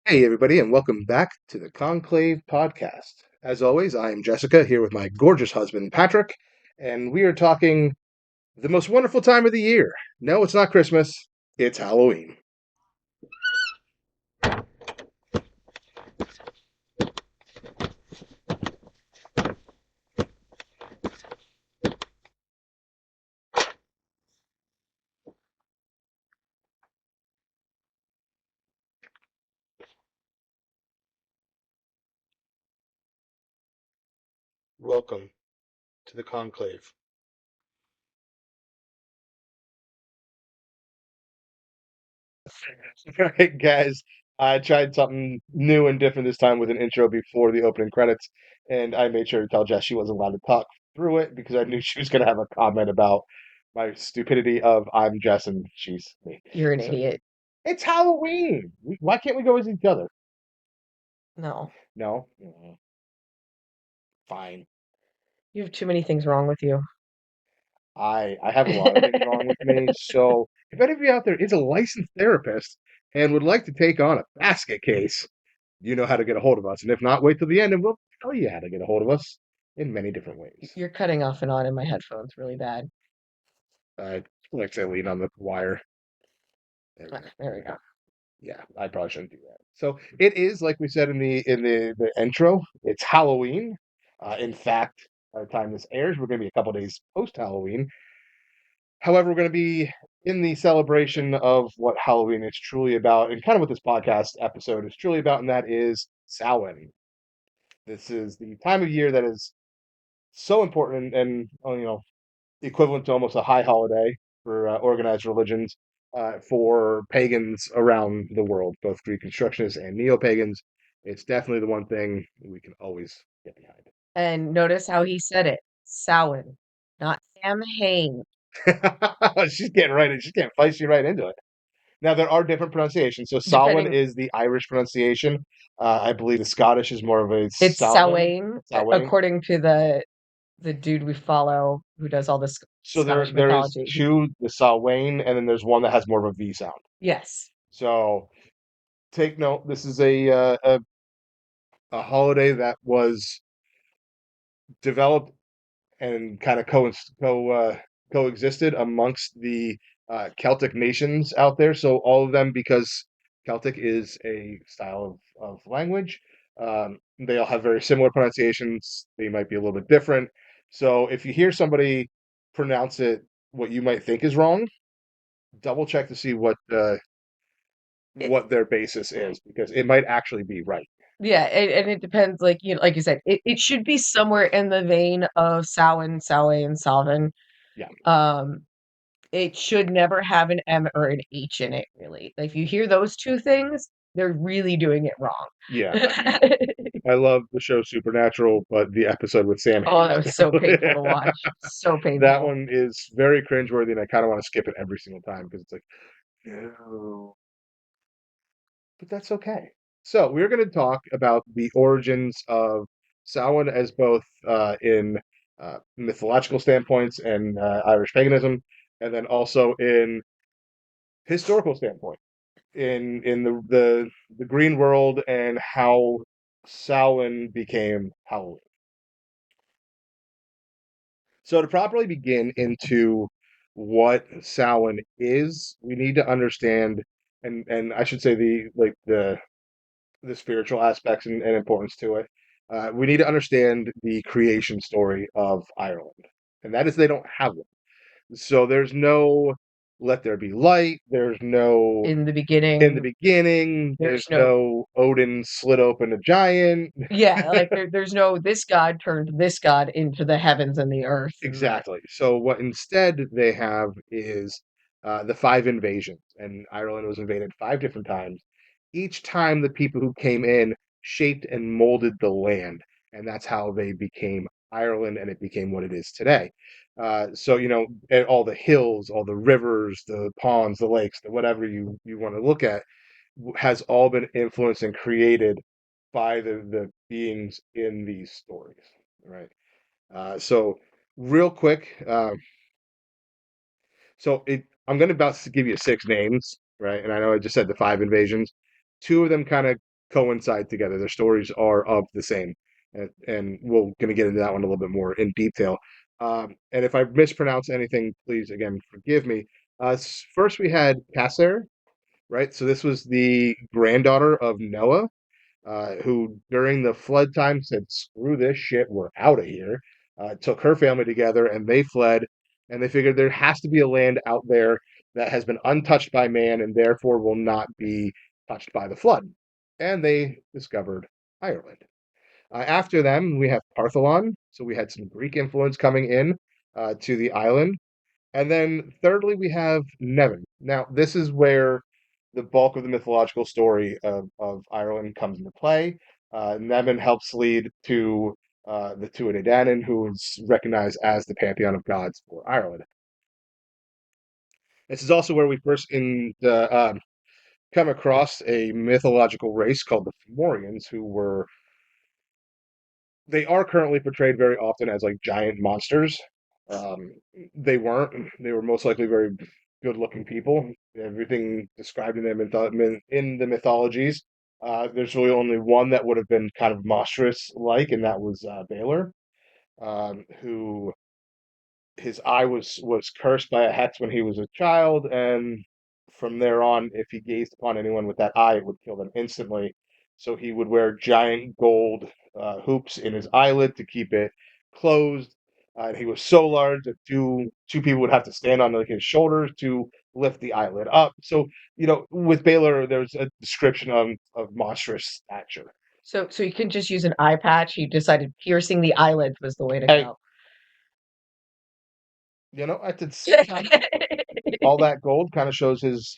Hey, everybody, and welcome back to the Conclave Podcast. As always, I am Jessica here with my gorgeous husband, Patrick, and we are talking the most wonderful time of the year. No, it's not Christmas, it's Halloween. Welcome to the Conclave. All right, guys, I tried something new and different this time with an intro before the opening credits, and I made sure to tell Jess she wasn't allowed to talk through it because I knew she was going to have a comment about my stupidity of I'm Jess and she's me. You're an So, idiot. it's Halloween. Why can't we go as each other? No. No? Fine. You have too many things wrong with you. I have a lot of things wrong with me. So if any of you out there is a licensed therapist and would like to take on a basket case, you know how to get a hold of us. And if not, wait till the end and we'll tell you how to get a hold of us in many different ways. You're cutting off and on in my headphones really bad. Like I lean on the wire. There we go. Yeah, I probably shouldn't do that. So it is, like we said in the intro, it's Halloween. In fact, by the time this airs, we're going to be a couple days post Halloween. However, we're going to be in the celebration of what Halloween is truly about, and kind of what this podcast episode is truly about, and that is Samhain. This is the time of year that is so important and equivalent to almost a high holiday for organized religions for pagans around the world, both Greek constructionists and neo-pagans. It's definitely the one thing we can always get behind. And notice how he said it. Samhain, not Samhain. She's getting right. She's getting feisty right into it. Now there are different pronunciations. So Samhain Depending, is the Irish pronunciation. I believe the Scottish is more of a it's Samhain. Samhain, Samhain. according to the dude we follow who does all this So there Scottish there is mythology. two, the Samhain, and then there's one that has more of a V sound. Yes. So take note. This is a holiday that was developed and kind of coexisted amongst the Celtic nations out there. So all of them, because Celtic is a style of language, they all have very similar pronunciations. They might be a little bit different. So if you hear somebody pronounce it what you might think is wrong, double check to see It, what their basis is, because it might actually be right. yeah, and it depends, like like you said, it should be somewhere in the vein of Samhain, Samhain, Salvin. Yeah, Um, It should never have an M or an H in it, really. Like, if you hear those two things, they're really doing it wrong. yeah. I love the show Supernatural, but the episode with Sam Oh, that was so Hammond, painful to watch. So that painful. one is very cringeworthy, and I kind of want to skip it every single time because it's like, no, but that's okay. So we're going to talk about the origins of Samhain as both in mythological standpoints and Irish paganism, and then also in historical standpoint in the green world and how Samhain became Halloween. So to properly begin into what Samhain is, we need to understand and I should say the spiritual aspects and importance to it. We need to understand the creation story of Ireland, and that is they don't have one. So there's no let there be light. There's no In the in the beginning, beginning. there's There's no, no Odin slit open a giant. yeah, like there's no this god turned this god into the heavens and the earth. And Exactly. So what instead they have is the five invasions, and Ireland was invaded five different times. Each time the people who came in shaped and molded the land, and that's how they became Ireland, and it became what it is today. So and all the hills, all the rivers, the ponds, the lakes, the whatever you want to look at, has all been influenced and created by the beings in these stories, right? So real quick, I'm going to about to give you six names, right? And I know I just said the five invasions. Two of them kind of coincide together. Their stories are of the same, and we're going to get into that one a little bit more in detail. And if I mispronounce anything, please again forgive me. First, we had Kasser, right? So this was the granddaughter of Noah, who during the flood time said, "Screw this shit, we're out of here." Took her family together, and they fled. And they figured there has to be a land out there that has been untouched by man, and therefore will not be touched by the flood. And they discovered Ireland. After them, we have Partholon. So we had some Greek influence coming in to the island. And then thirdly, we have Nevin. Now, this is where the bulk of the mythological story of Ireland comes into play. Nevin helps lead to the Tuatha Dé Danann, who is recognized as the pantheon of gods for Ireland. This is also where we first come across a mythological race called the Fomorians, who were they are currently portrayed very often as like giant monsters. Um, they weren't. They were most likely very good-looking people. Everything described in them in the mythologies. There's really only one that would have been kind of monstrous-like, and that was Baylor, who his eye was cursed by a hex when he was a child, and from there on, if he gazed upon anyone with that eye, it would kill them instantly. So he would wear giant gold hoops in his eyelid to keep it closed. And he was so large that two people would have to stand on like his shoulders to lift the eyelid up. So with Baylor, there's a description of monstrous stature. So you couldn't just use an eye patch. He decided piercing the eyelids was the way to Hey, go. it's all that gold kind of shows his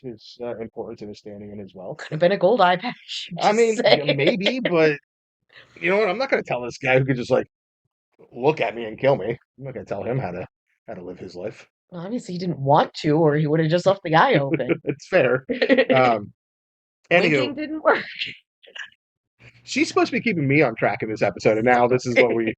importance and his standing and his wealth. Could have been a gold eye patch. I Just mean, yeah, saying. maybe, but you know what? I'm not going to tell this guy who could just like look at me and kill me. I'm not going to tell him how to live his life. Obviously, he didn't want to, or he would have just left the eye open. It's fair. Um, Anywho, Winking didn't work. she's supposed to be keeping me on track in this episode, and now this is what we're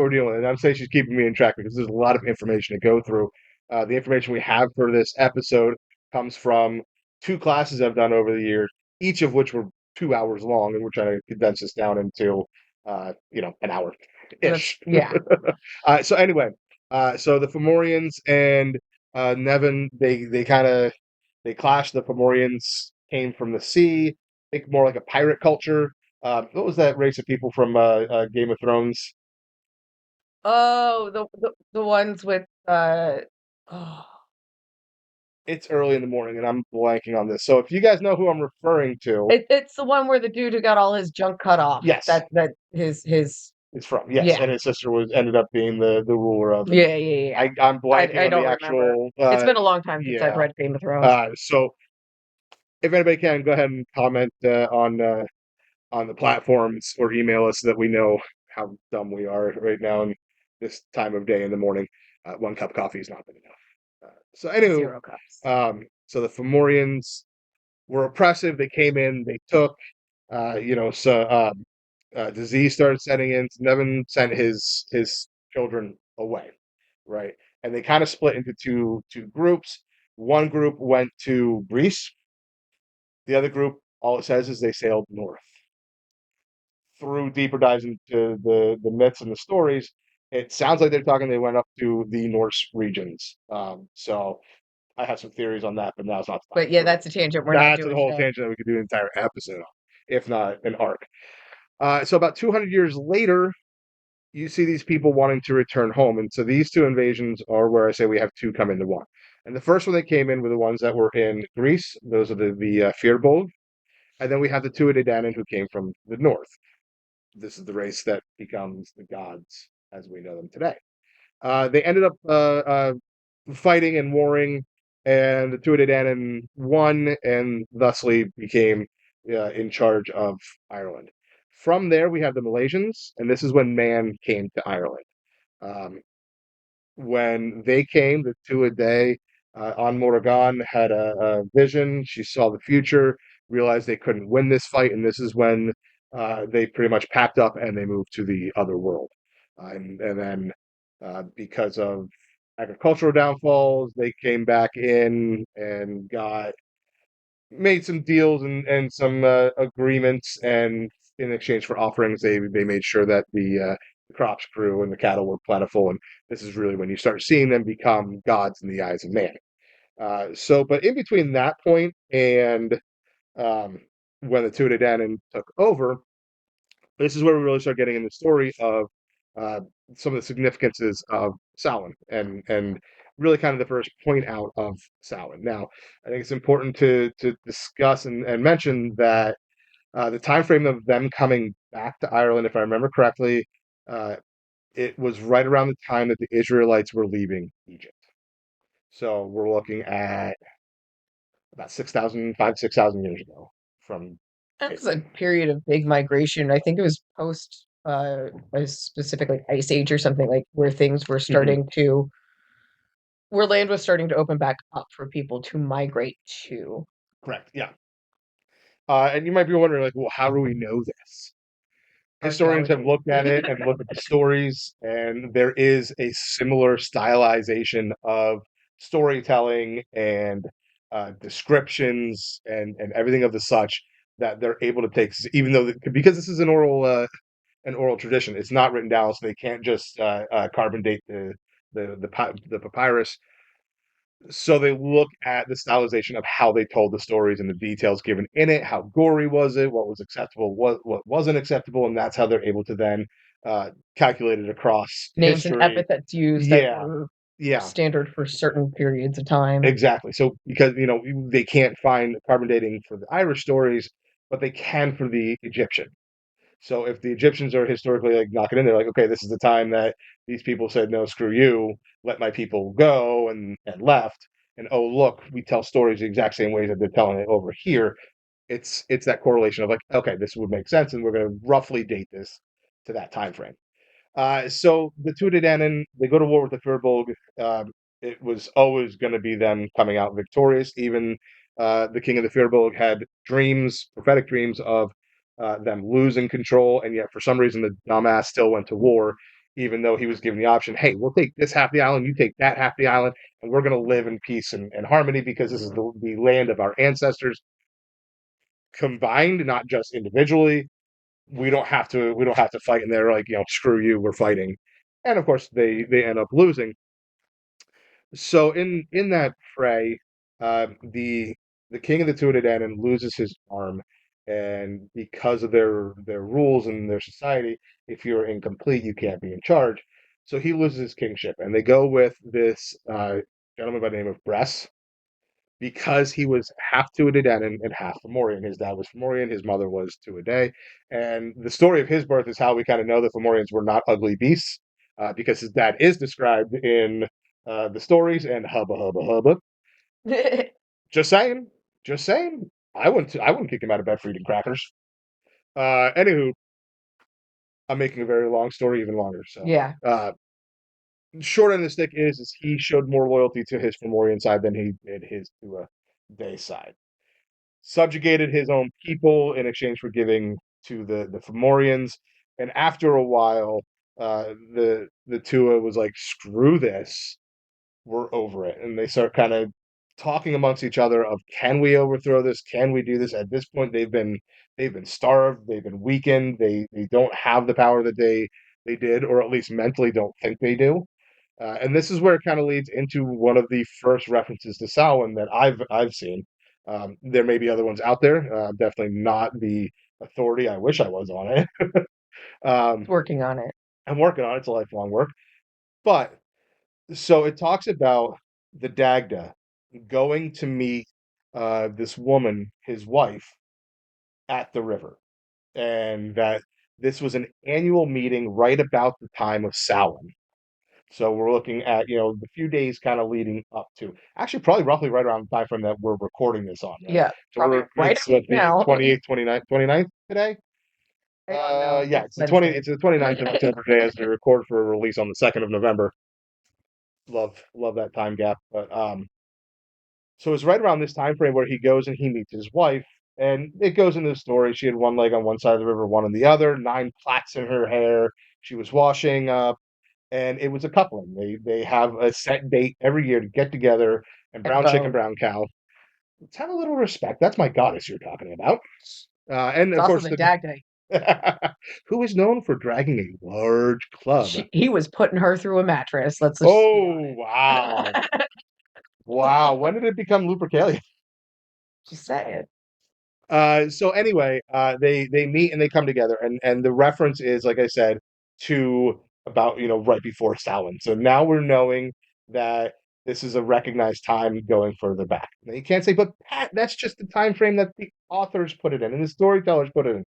dealing with. And I'm saying she's keeping me in track because there's a lot of information to go through. The information we have for this episode comes from two classes I've done over the years, each of which were 2 hours long, and we're trying to condense this down into an hour ish. Yeah. So anyway, so the Fomorians and Nevin, they kind of they clashed. The Fomorians came from the sea, think more like a pirate culture. What was that race of people from Game of Thrones? Oh, the ones with oh, It's early in the morning, and I'm blanking on this. So if you guys know who I'm referring to, it's the one where the dude who got all his junk cut off. yes, That his it's from yes, yeah. and his sister was ended up being the ruler of it. Yeah. I'm blanking I on the don't remember. actual. It's been a long time since I've Yeah. read Game of Thrones. So if anybody can go ahead and comment on the platforms or email us so that we know how dumb we are right now in this time of day in the morning. One cup of coffee is not been enough. So anywho, 0 cups. so the Fomorians were oppressive. They came in, they took, disease started setting in. Nevin sent his children away, right? And they kind of split into two groups. One group went to Greece. The other group, all it says is they sailed north. Through deeper dives into the myths and the stories, it sounds like they're talking they went up to the Norse regions. So I have some theories on that, but now's not the time But yeah, for that's a tangent we're not that's a doing whole today. tangent that we could do an entire episode on, if not an arc. So about 200 years later, you see these people wanting to return home, and so these two invasions are where I say we have two come into one. And the first one that came in were the ones that were in Greece. Those are the Firbolg, and then we have the Tuatha Dé Danann who came from the north. This is the race that becomes the gods as we know them today. They ended up fighting and warring, and the Tuatha Dé Danann won, and thusly became in charge of Ireland. From there, we have the Malaysians, and this is when man came to Ireland. Um, when they came, the Tuatha on Morrigan had a vision. She saw the future, realized they couldn't win this fight, and this is when they pretty much packed up and they moved to the other world. And then because of agricultural downfalls, they came back in and got made some deals and some agreements, and in exchange for offerings, they made sure that the crops grew and the cattle were plentiful. And this is really when you start seeing them become gods in the eyes of man. But in between that point and um, when the Tuatha took over, this is where we really start getting in the story of uh, some of the significances of Samhain and really kind of the first point out of Samhain. Now, I think it's important to discuss and mention that the time frame of them coming back to Ireland, if I remember correctly, uh, it was right around the time that the Israelites were leaving Egypt. So we're looking at about 6,000 years ago from That was a history. period of big migration. I think it was post a specific like ice age or something like where things were Mhm. starting to where land was starting to open back up for people to migrate to. Correct. Yeah. And you might be wondering, like, well, how do we know this? Historians have Archaeology. looked at it and looked at the stories, and there is a similar stylization of storytelling and descriptions and everything of the such that they're able to take, even though because this is an oral tradition, it's not written down, so they can't just carbon date the papyrus. So they look at the stylization of how they told the stories and the details given in it. How gory was it? What was acceptable? What wasn't acceptable? And that's how they're able to then calculate it across Names and history. epithets used that Yeah, were yeah, standard for certain periods of time. exactly. So because they can't find carbon dating for the Irish stories, but they can for the Egyptian. So if the Egyptians are historically like knocking in, they're like, okay, this is the time that these people said, no, screw you, let my people go and left. And oh, look, we tell stories the exact same way that they're telling it over here. It's that correlation of like, okay, this would make sense, and we're going to roughly date this to that time frame. So the Tuatha they go to war with the Firbolg. It was always going to be them coming out victorious. Even the king of the Firbolg had dreams, prophetic dreams of them losing control, and yet for some reason the dumbass still went to war, even though he was given the option, hey, we'll take this half the island, you take that half the island, and we're going to live in peace and harmony because this is the land of our ancestors combined, not just individually. We don't have to fight, and they're like, screw you, we're fighting. And of course they end up losing. So in that fray, the king of the Tuatha loses his arm, and because of their rules and their society, if you're incomplete you can't be in charge. So he loses his kingship, and they go with this gentleman by the name of Bress, because he was half Tuatha and half Fomorian. His dad was Fomorian, his mother was Tuatha. And the story of his birth is how we kind of know the Fomorians were not ugly beasts, because his dad is described in the stories, and hubba hubba hubba. Just saying, just saying. I wouldn't kick him out of bed for eating crackers. Anywho, I'm making a very long story even longer. So, Yeah. uh, short end of the stick is he showed more loyalty to his Fomorian side than he did his Tuatha side. Subjugated his own people in exchange for giving to the Fomorians. And after a while, the Tua was like, "Screw this, we're over it," and they start kind of talking amongst each other of, "Can we overthrow this? Can we do this?" At this point, they've been starved, they've been weakened, they don't have the power that they did, or at least mentally don't think they do. And this is where it kind of leads into one of the first references to Samhain that I've seen. There may be other ones out there. Definitely not the authority I wish I was on it. um, Working on it. I'm working on it. It's a lifelong work. But so it talks about the Dagda going to meet this woman, his wife, at the river, and that this was an annual meeting right about the time of Samhain. So we're looking at, the few days kind of leading up to, actually probably roughly right around the time frame that we're recording this on, right? Yeah. So Probably right it's what, the now. 28th, 29th today? I don't know. Yeah, It's Wednesday. it's the 29th of December today as we record for a release on the 2nd of November. Love that time gap. But so it's right around this time frame where he goes and he meets his wife, and it goes into the story. She had one leg on one side of the river, one on the other, 9 plaits in her hair. She was washing up, and it was a coupling. They have a set date every year to get together and And brown chicken, boat. brown cow. let's have a little respect. That's my goddess you're talking about. And It's of also course, the Dagday. who is known for dragging a large club. He was putting her through a mattress. Let's just be Oh, wow. honest. Wow. When did it become Lupercalia? Just saying. So anyway, they meet and they come together, and the reference is, like I said, to about right before Samhain. So now we're knowing that this is a recognized time going further back. Now you can't say, but Pat, that's just the time frame that the authors put it in and the storytellers put it in.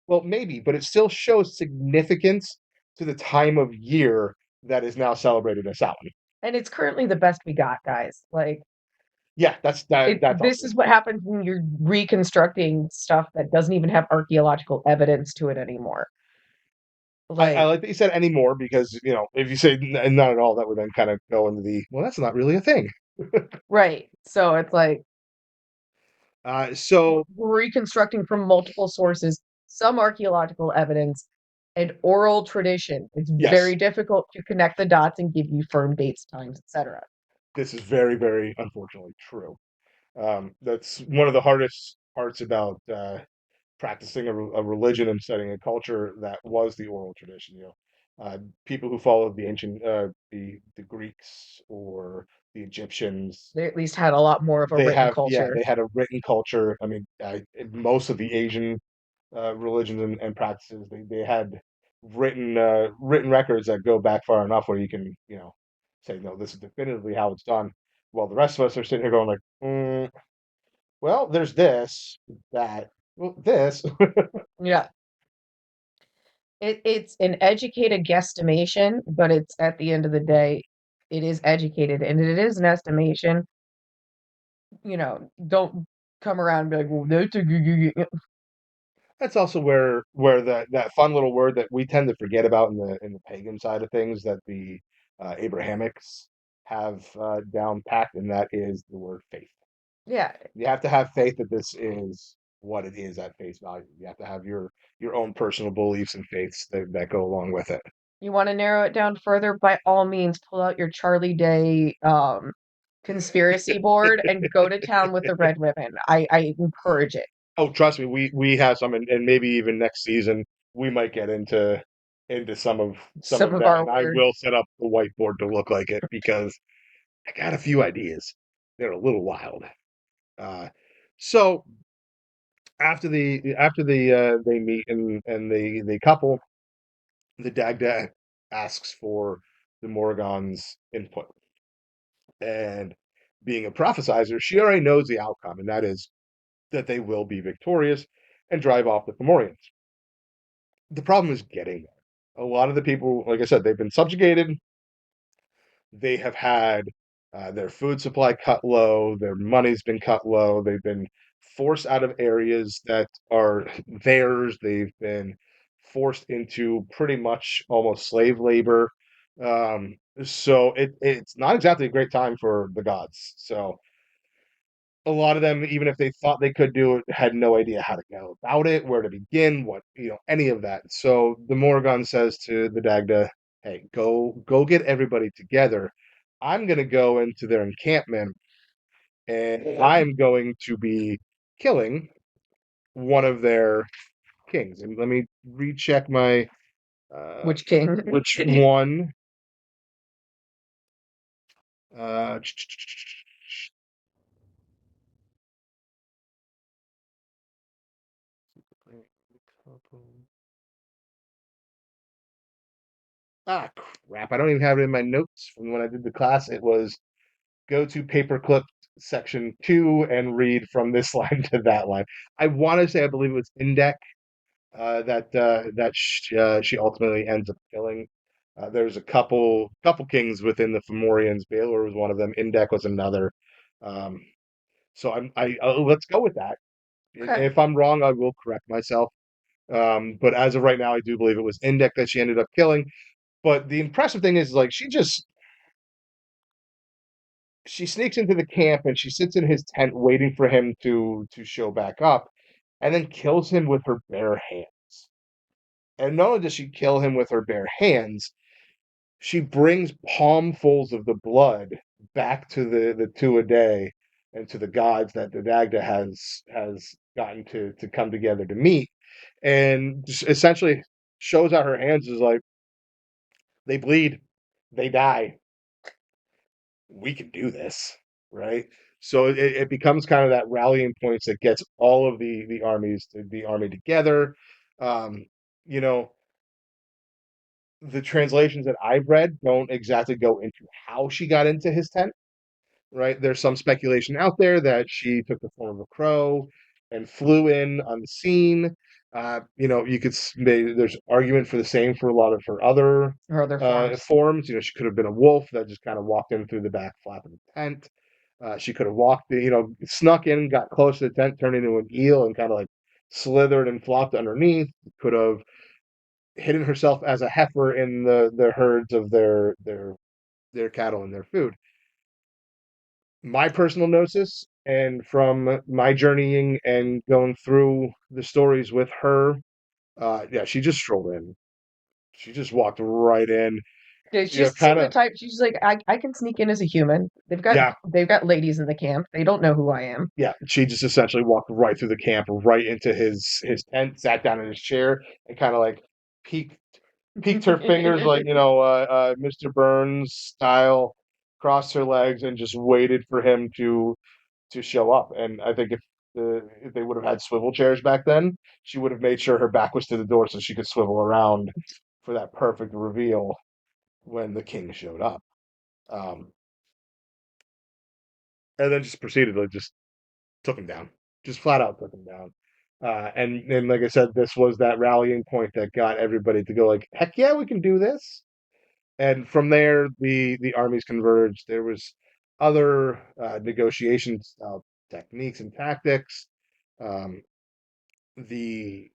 Well, maybe, but it still shows significance to the time of year that is now celebrated as Samhain. And it's currently the best we got, guys. Like Yeah, that's this also is what happens when you're reconstructing stuff that doesn't even have archaeological evidence to it anymore. I Like, like that you said anymore because if you say not at all, that would then kind of go into the well, that's not really a thing. right. So it's like So we're reconstructing from multiple sources, some archaeological evidence and oral tradition. It's very yes, difficult to connect the dots and give you firm dates, times, etc. this is very, very unfortunately true. That's one of the hardest parts about practicing a religion and studying a culture that was the oral tradition. People who followed the ancient, the Greeks or the Egyptians, They at least had a lot more of a written culture. they had a written culture. I mean, most of the Asian religions and practices, they had written records that go back far enough where you can say no, this is definitively how it's done. While the rest of us are sitting here going like, well, there's this, that, well, this. Yeah. It's an educated guesstimation, but it's at the end of the day, it is educated and it is an estimation. Don't come around and be like, well, that's a That's also where that fun little word that we tend to forget about in the pagan side of things that the Abrahamics have down packed, and that is the word faith. yeah. You have to have faith that this is what it is at face value. You have to have your own personal beliefs and faiths that go along with it. You want to narrow it down further? By all means, pull out your Charlie Day conspiracy board and go to town with the red ribbon. I encourage it. Oh, trust me, we have some, and maybe even next season we might get into some Some of of that, our and I weird. will set up the whiteboard to look like it because I got a few ideas. They're a little wild. Uh, so after the they meet and they couple, the Dagda asks for the Morrigan's input, and being a prophesizer, she already knows the outcome, and that is that they will be victorious and drive off the Fomorians. The problem is getting there. A lot of the people, like I said, they've been subjugated. They have had their food supply cut low. Their money's been cut low. They've been forced out of areas that are theirs. They've been forced into pretty much almost slave labor. So it's not exactly a great time for the gods. So a lot of them, even if they thought they could do it, had no idea how to go about it, where to begin, what any of that. So the Morgan says to the Dagda, "Hey, go get everybody together. I'm going to go into their encampment, and I'm going to be killing one of their kings." And let me recheck my Which king? which one. Uh, Ah, crap. I don't even have it in my notes from when I did the class. It was go to paperclip section 2 and read from this line to that line. I want to say I believe it was Indec that she ultimately ends up killing. There's a couple kings within the Fomorians. Baylor was one of them. Indec was another. Um, so let's go with that. Okay. If I'm wrong, I will correct myself. But as of right now, I do believe it was Indec that she ended up killing. But the impressive thing is, like, she sneaks into the camp and she sits in his tent waiting for him to show back up, and then kills him with her bare hands. And not only does she kill him with her bare hands, she brings palmfuls of the blood back to the two a day and to the gods that the Dagda has gotten to come together to meet, and just essentially shows out her hands is like they bleed, they die, we can do this, right? So it becomes kind of that rallying points that gets all of the army together. Um, you know, the translations that I've read don't exactly go into how she got into his tent, right? There's some speculation out there that she took the form of a crow and flew in on the scene. You could maybe there's argument for the same for a lot of her other Or other forms. forms. She could have been a wolf that just kind of walked in through the back flap of the tent. She could have snuck in, got close to the tent, turned into an eel, and kind of like slithered and flopped underneath. Could have hidden herself as a heifer in the herds of their cattle and their food. My personal gnosis, and from my journeying and going through the stories with her, yeah, she just strolled in. She just walked right in. She just seemed Kind the of, type. She's like, I can sneak in as a human. yeah, They've got ladies in the camp. They don't know who I am. yeah. She just essentially walked right through the camp, right into his tent, sat down in his chair, and kind of like peeked peeked her fingers like Mr. Burns style, crossed her legs, and just waited for him to show up. And I think if they would have had swivel chairs back then, she would have made sure her back was to the door so she could swivel around for that perfect reveal when the king showed up. Um, and then just proceeded to just took him down, just flat out took him down. And like I said, this was that rallying point that got everybody to go like, heck yeah, we can do this. And from there, the armies converged. There was other negotiation techniques and tactics. Um, the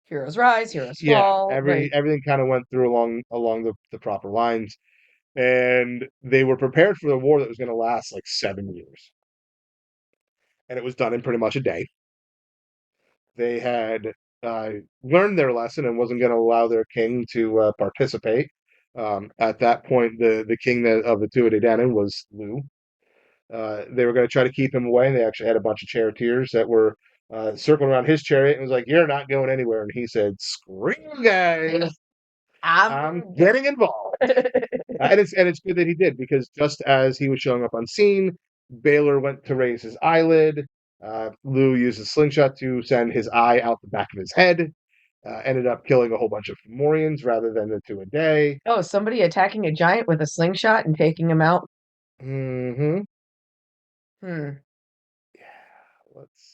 Heroes rise, heroes Yeah, fall. Like everything kind of went through along the proper lines, and they were prepared for the war that was going to last like 7 years, and it was done in pretty much a day. They had uh, learned their lesson and wasn't going to allow their king to participate. At that point, the king of the Tuatha De Danann was Lu. They were going to try to keep him away, and they actually had a bunch of charioteers that were circling around his chariot and was like, "You're not going anywhere." And he said, "Screw you guys, I'm I'm getting involved." And it's good that he did, because just as he was showing up on scene, Baylor went to raise his eyelid. Lou used a slingshot to send his eye out the back of his head. Ended up killing a whole bunch of Fomorians rather than the two a day. Oh, somebody attacking a giant with a slingshot and taking him out. Mm-hmm. Hmm. Let's.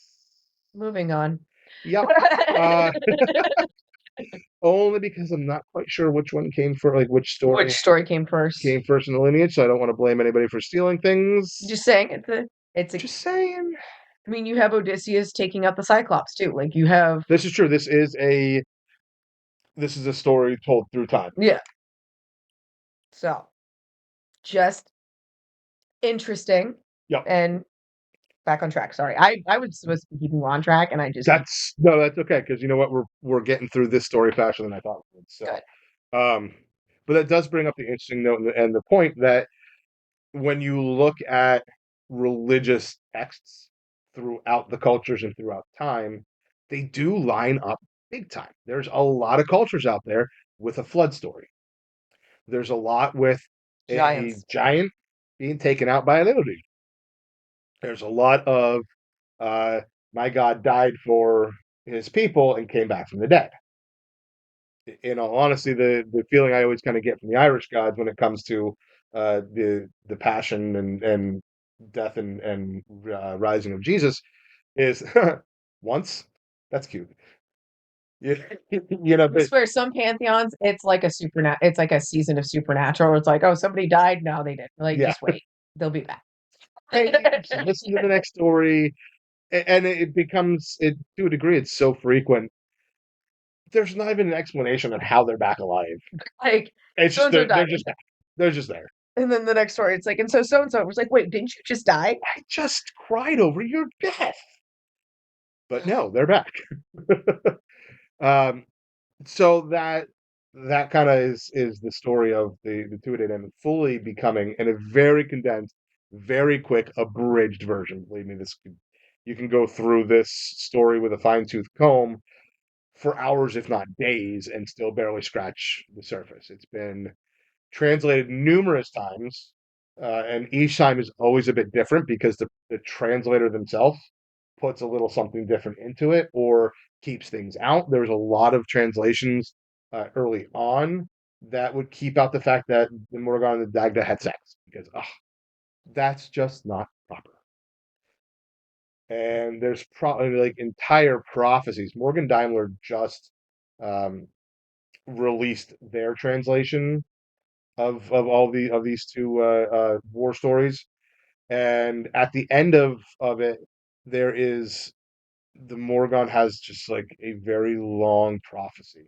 Moving on. Yep. Uh, only because I'm not quite sure which one came first, like which Which story story came first? came first in the lineage. So I don't want to blame anybody for stealing things. Just saying, it's a. Just saying. I mean, you have Odysseus taking out the Cyclops too. Like you have, This is true. This is a story told through time. yeah. So just interesting Yep. and back on track. Sorry, I was supposed to be keeping you on track, and I just That's okay, because you know what, we're getting through this story faster than I thought we would. So, good. um, but that does bring up the interesting note and the point that when you look at religious texts throughout the cultures and throughout time, they do line up big time. There's a lot of cultures out there with a flood story. There's a lot with a Giants. giant being taken out by a little dude. There's a lot of uh, my God died for his people and came back from the dead. In all honesty, the feeling I always kind of get from the Irish gods when it comes to the passion and death and rising of Jesus is once. That's cute. Yeah, I but swear, some pantheons, it's like a it's like a season of Supernatural. Where it's like, oh, somebody died. No, they didn't. Like, yeah. just wait, they'll be back. Hey, just listen to the next story, and it becomes it to a degree. It's so frequent. There's not even an explanation on how they're back alive. Like, It's so just and so they're died, just back. They're just there. and then the next story, it's like, and so and so was like, wait, didn't you just die? I just cried over your death, but no, they're back. um, so that kind of is the story of the Tuatha fully becoming in a very condensed, very quick, abridged version. Believe me, you can go through this story with a fine tooth comb for hours, if not days, and still barely scratch the surface. It's been translated numerous times, and each time is always a bit different because the translator themselves puts a little something different into it or keeps things out. There's a lot of translations early on that would keep out the fact that the Morgan and the Dagda had sex because that's just not proper. And there's probably like entire prophecies. Morgan Daimler just um, released their translation of all of these two war stories, and at the end of it, there is the Morgon has just like a very long prophecy.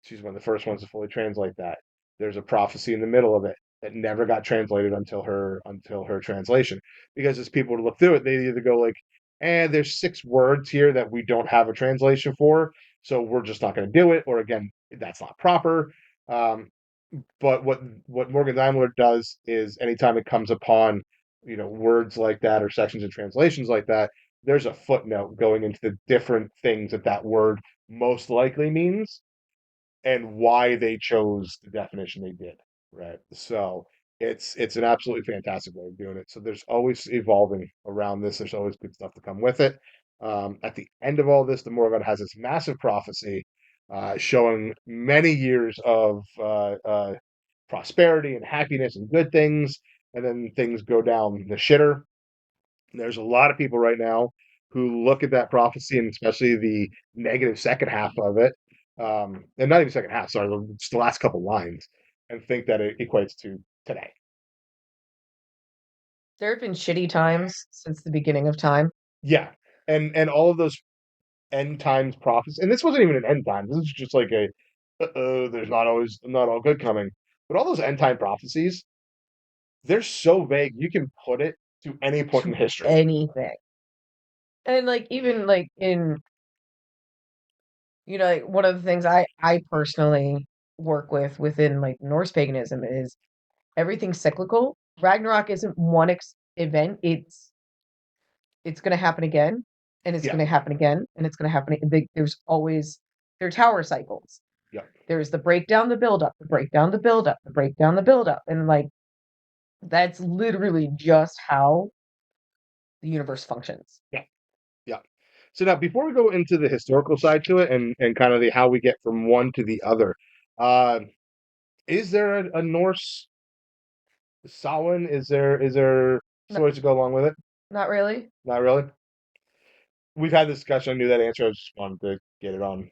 She's one of the first ones to fully translate that. There's a prophecy in the middle of it that never got translated until her translation. Because as people would look through it, they either go like, there's 6 words here that we don't have a translation for, so we're just not going to do it, or again, that's not proper. Um, but what Morgan Daimler does is anytime it comes upon words like that or sections and translations like that, there's a footnote going into the different things that that word most likely means and why they chose the definition they did, right? So it's an absolutely fantastic way of doing it. So there's always evolving around this. There's always good stuff to come with it. At the end of all this, the Morgoth has this massive prophecy showing many years of prosperity and happiness and good things, and then things go down the shitter. There's a lot of people right now who look at that prophecy and especially the negative second half of it, and not even second half, sorry, just the last couple lines, and think that it equates to today. There have been shitty times since the beginning of time. Yeah, and all of those end times prophecies, and this wasn't even an end time. This is just like a, there's not all good coming. But all those end time prophecies, they're so vague. You can put it to any point in To history. anything. And like even like in like one of the things I personally work with within like Norse paganism is everything cyclical. Ragnarok isn't one event. It's going to happen again, and it's Yeah, going to happen again, and it's going to happen. There's always there are tower cycles. yeah, There's the breakdown, the build up, the breakdown, the build up, the breakdown, the build up, and like that's literally just how the universe functions. yeah, yeah. So now, before we go into the historical side to it and kind of the how we get from one to the other, uh, is there a Norse Samhain? Is there Not, stories to go along with it? not really. Not really. We've had this discussion. I knew that answer. I just wanted to get it No, on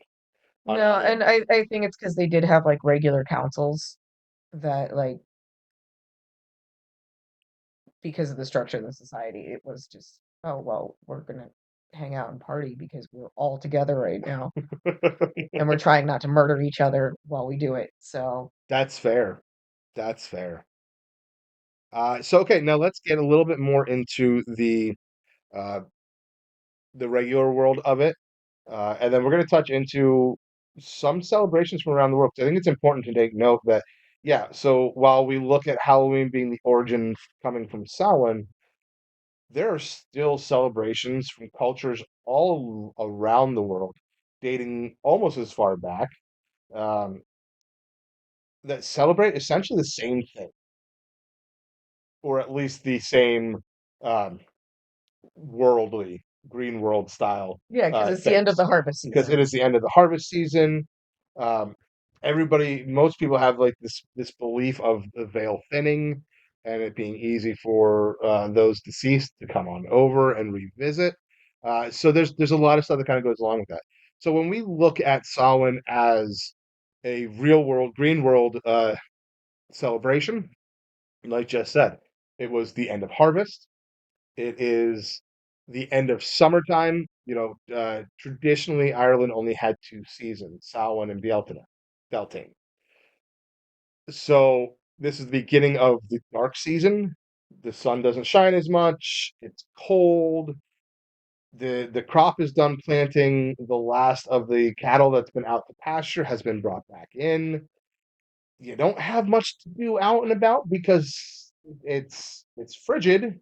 air. and I think it's because they did have like regular councils that like because of the structure of the society, it was just, oh well, we're gonna hang out and party because we're all together right now and we're trying not to murder each other while we do it. So That's fair. That's fair. So okay, now let's get a little bit more into uh, the regular world of it, and then we're going to touch into some celebrations from around the world. 'Cause I think it's important to take note that, yeah. So while we look at Halloween being the origin coming from Samhain, there are still celebrations from cultures all around the world, dating almost as far back, um, that celebrate essentially the same thing, or at least the same um, worldly green world style yeah, because it's the end of things the harvest because it season. is the end of the harvest season. Um, most people have like this belief of the veil thinning and it being easy for those deceased to come on over and revisit. So there's a lot of stuff that kind of goes along with that. So when we look at Samhain as a real world green world celebration, like Jess said, it was the end of harvest. It is the end of summertime. Traditionally Ireland only had 2 seasons, Samhain and Beltane. So this is the beginning of the dark season. The sun doesn't shine as much. It's cold. The crop is done planting. The last of the cattle that's been out to pasture has been brought back in. You don't have much to do out and about because it's frigid,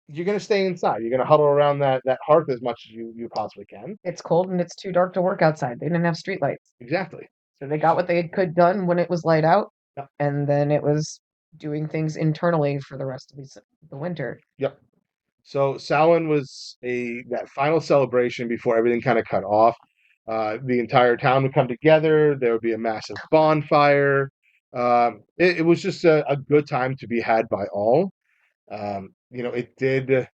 you're going to stay inside. You're going to huddle around that hearth as much as you possibly can. It's cold and it's too dark to work outside. They didn't have streetlights. Exactly. So they got what they could done when it was light out, Yep. and then it was doing things internally for the rest of the winter. Yep. So Samhain was a that final celebration before everything kind of cut off. The entire town would come together. There would be a massive bonfire. It was just a good time to be had by all. It did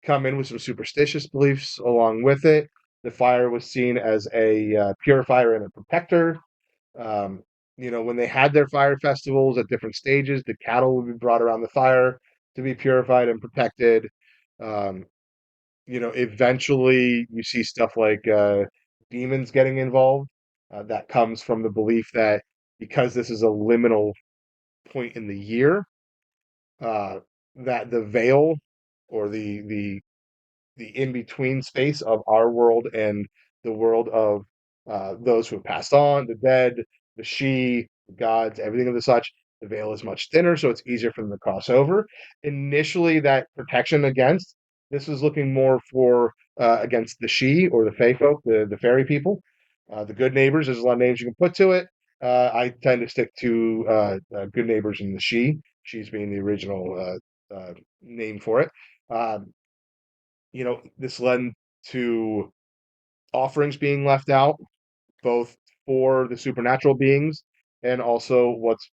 come in with some superstitious beliefs along with it. The fire was seen as a purifier and a protector. Um, when they had their fire festivals at different stages, the cattle would be brought around the fire to be purified and protected. Um, Eventually you see stuff like demons getting involved. That comes from the belief that because this is a liminal point in the year, uh, that the veil or the in between space of our world and the world of those who have passed on, the dead, the she, the gods, everything of the such. The veil is much thinner, so it's easier for them to cross over. Initially, that protection against this was looking more for against the she or the fae folk, the fairy people, the good neighbors. There's a lot of names you can put to it. I tend to stick to good neighbors and the she. She's being the original name for it. Um, this led to offerings being left out, both for the supernatural beings and also what's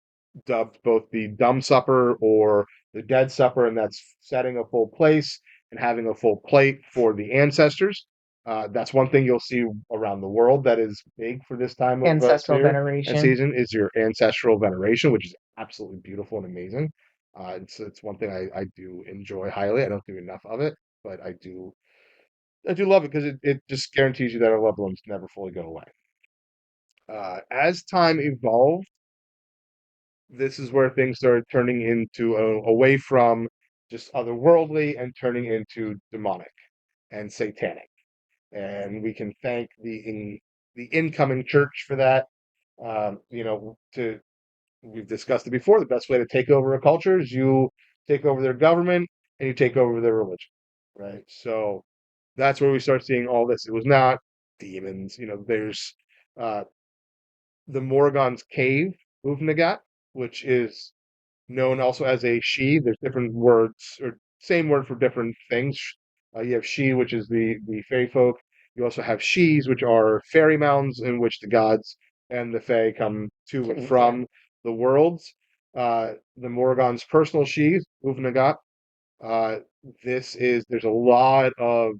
dubbed both the dumb supper or the dead supper, and that's setting a full place and having a full plate for the ancestors. That's one thing you'll see around the world that is big for this time of Ancestral year and veneration. season is your ancestral veneration, which is absolutely beautiful and amazing. It's one thing I do enjoy highly. I don't do enough of it, but I do love it because it just guarantees you that our loved ones never fully go away. As time evolved, this is where things started turning into away from just otherworldly and turning into demonic and satanic. And we can thank the incoming church for that. To we've discussed it before. The best way to take over a culture is you take over their government and you take over their religion, right? So that's where we start seeing all this. It was not demons. There's uh, the Morrigan's Cave, Uvnagat, which is known also as a she. There's different words or same word for different things. You have she, which is the fairy folk. You also have she's, which are fairy mounds in which the gods and the fae come to and from the worlds. The Morrigan's personal she's, Uvnagat. Uh, there's a lot of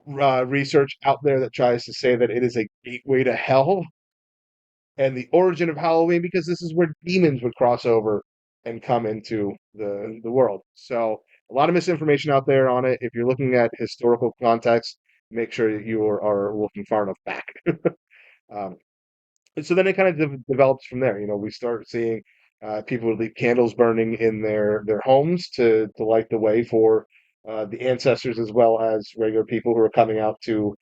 research out there that tries to say that it is a gateway to hell and the origin of Halloween because this is where demons would cross over and come into the world. So a lot of misinformation out there on it. If you're looking at historical context, make sure that you are looking far enough back. um, and so then it kind of develops from there. We start seeing people would leave candles burning in their homes to light the way for the ancestors as well as regular people who are coming out to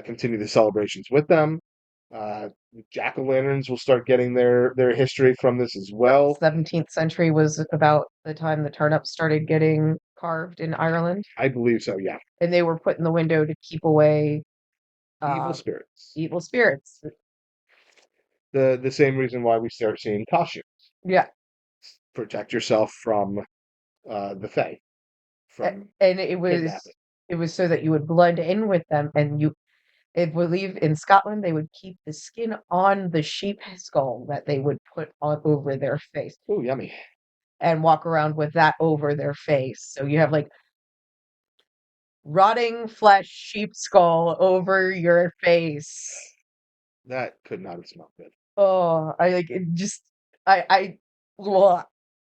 continue the celebrations with them. Uh, Jack-o'-lanterns will start getting their history from this as well. 17th century was about the time the turnips started getting carved in Ireland, I believe so, yeah. and they were put in the window to keep away Evil uh, spirits. evil spirits. The same reason why we start seeing costumes. Yeah, Protect yourself from the Fae, from and kidnapping. it was so that you would blend in with them, and I believe in Scotland they would keep the skin on the sheep skull that they would put on over their face Oh, yummy. and walk around with that over their face. So you have like rotting flesh sheep skull over your face. That could not have smelled Oh, I like it just I blah,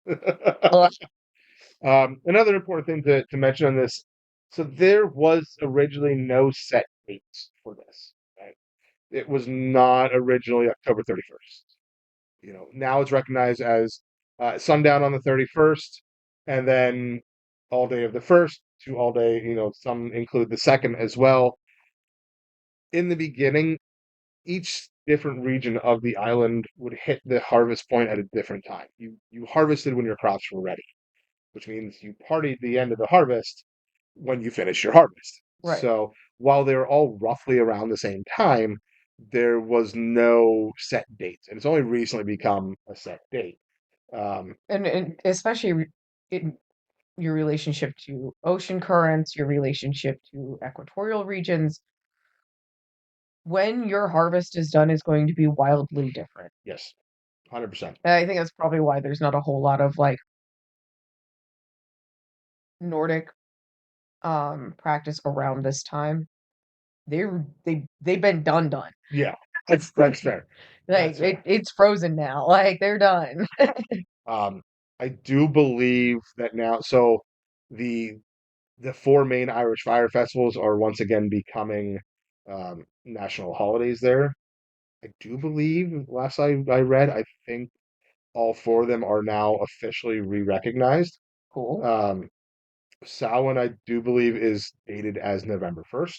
good. blah. Another important thing to mention on this, so there was originally no set dates for this, right? It was not originally October 31st. Now it's recognized as sundown on the 31st, and then all day of the first to all day. Some include the second as well. In the beginning, each different region of the island would hit the harvest point at a different time. You harvested when your crops were ready, which means you partied the end of the harvest when you finish your harvest. Right. So while they were all roughly around the same time, there was no set date, and it's only recently become a set date. Um, And especially in your relationship to ocean currents, your relationship to equatorial regions, when your harvest is done is going to be wildly different. yes, 100%. And I think that's probably why there's not a whole lot of like Nordic practice around this time. They've been done. Yeah, that's fair. Like That's fair. it's frozen now. Like they're done. Um, I do believe that now. So the the four main Irish fire festivals are once again becoming national holidays there. I do believe, last I read, I think all four of them are now officially re-recognized. Cool. Um, Samhain, I do believe, is dated as November 1st.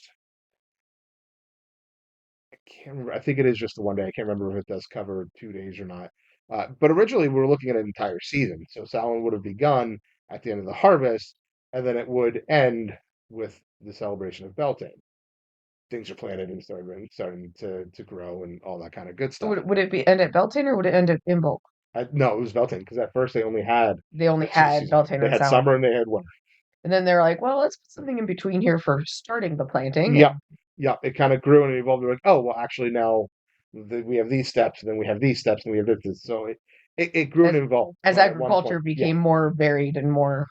I can't remember. I think it is just the one day. I can't remember if it does cover 2 days or not. But originally, we were looking at an entire season. So Samhain would have begun at the end of the harvest, and then it would end with the celebration of Beltane. Things are planted and starting to grow and all that kind of good stuff. Would it be end at Beltane or would it end at Imbolc? No, it was Beltane because at first they only had They only the two had seasons. Beltane They and had Samhain. summer and they had winter. And then they're like, well, let's put something in between here for starting the planting. Yep, And yep. It kind of grew and evolved. They're like, oh, well, actually now we have these steps, and then we have these steps, and we have this. So it grew and as evolved. as But at one agriculture point, yeah, became more varied and more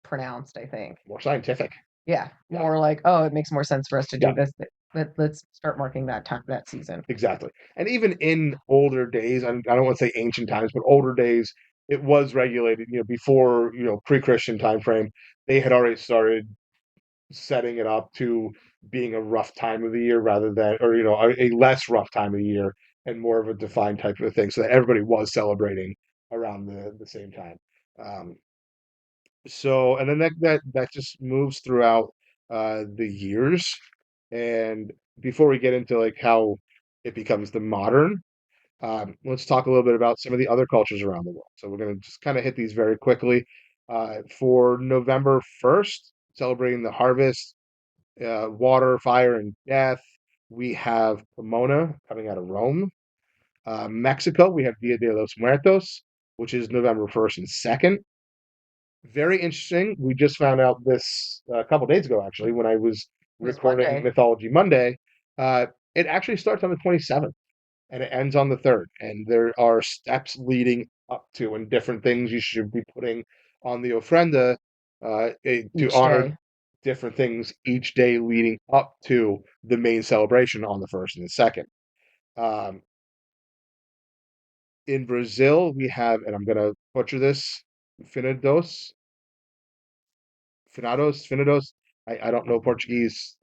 pronounced, I think. more scientific. Yeah, Yeah, more like, oh, it makes more sense for us to do yeah, this. Let's start marking that time, that season. exactly. And even in older days, I don't want to say ancient times, but older days, it was regulated. Before pre-Christian time frame, they had already started setting it up to being a rough time of the year rather than, or a less rough time of the year and more of a defined type of thing, so that everybody was celebrating around the same time. Um, so, and then that just moves throughout the years. And before we get into like how it becomes the modern, let's talk a little bit about some of the other cultures around the world. So we're going to just kind of hit these very quickly. For November 1st, celebrating the harvest, water, fire, and death. We have Pomona coming out of Rome. Mexico, we have Dia de los Muertos, which is November 1st and 2nd. Very interesting. We just found out this a couple days ago, actually, when I was This recording Monday. Mythology Monday. Uh, it actually starts on the 27th and it ends on the 3rd. And there are steps leading up to and different things you should be putting on the ofrenda to Each honor day. different things each day leading up to the main celebration on the 1st and the 2nd. Um, in Brazil, we have, and I'm going to butcher this, Finados, Finados. I don't know Portuguese.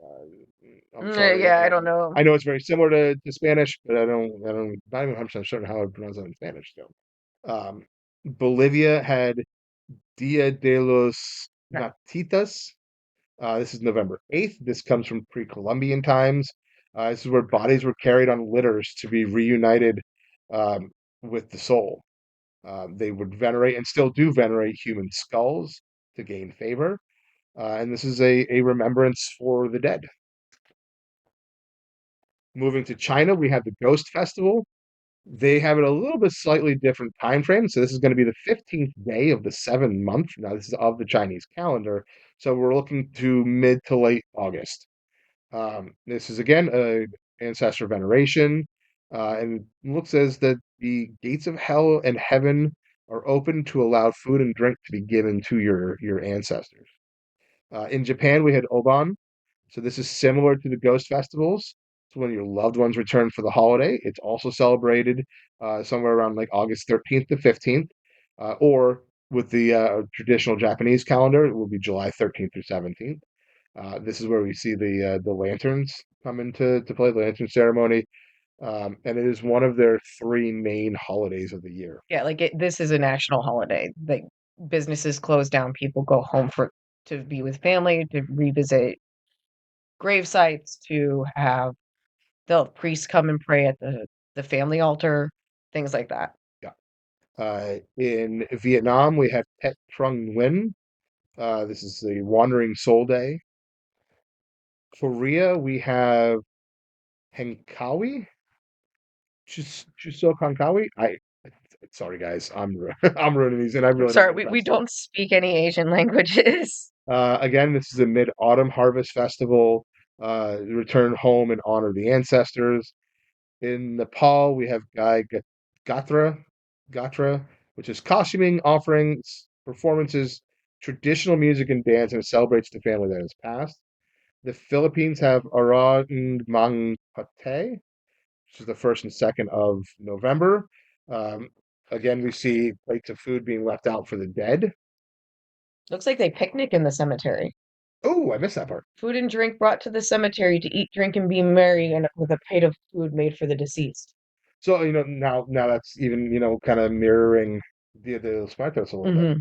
I'm sorry. Yeah, I don't know. I know it's very similar to Spanish, but not even 100% certain how I pronounce it in Spanish. So, um, Bolivia had Dia de los Yeah. Natitas. This is November 8th. This comes from pre-Columbian times. This is where bodies were carried on litters to be reunited um, with the soul. They would venerate and still do venerate human skulls to gain favor. And this is a remembrance for the dead. Moving to China, we have the Ghost Festival. They have it a little bit slightly different time frame. So this is going to be the 15th day of the 7th month. Now, this is of the Chinese calendar. So we're looking to mid to late August. This is again a ancestor veneration, and looks as that the gates of hell and heaven are open to allow food and drink to be given to your ancestors. In Japan, we had Oban. So this is similar to the ghost festivals. So when your loved ones return for the holiday, it's also celebrated somewhere around like August 13th to 15th, or with the traditional Japanese calendar, it will be July 13th through 17th. This is where we see the lanterns come into to play, the lantern ceremony, and it is one of their three main holidays of the year. Yeah, like this is a national holiday. Like businesses close down, people go home for to be with family, to revisit grave sites, to have they'll have priests come and pray at the family altar, things like that. Yeah. In Vietnam, we have Tet Trung Nguyen. This is the Wandering Soul Day. Korea, we have Henkawi. Chuseok Henkawi. Sorry guys, I'm ruining these, and I I'm really don't sorry, want to we offend someone. don't speak any Asian languages. Again, this is a Mid-Autumn Harvest Festival. Return home and honor the ancestors. In Nepal, we have Gatra, Gatra, which is costuming, offerings, performances, traditional music and dance, and it celebrates the family that has passed. The Philippines have Araw Mang Pate, which is the 1st and 2nd of November. Um, again, we see plates of food being left out for the dead. Looks like they picnic in the cemetery. Oh, I missed that part. Food and drink brought to the cemetery to eat, drink, and be merry, and with a plate of food made for the deceased. So, now that's even, kind of mirroring Dia de los Muertos a little bit.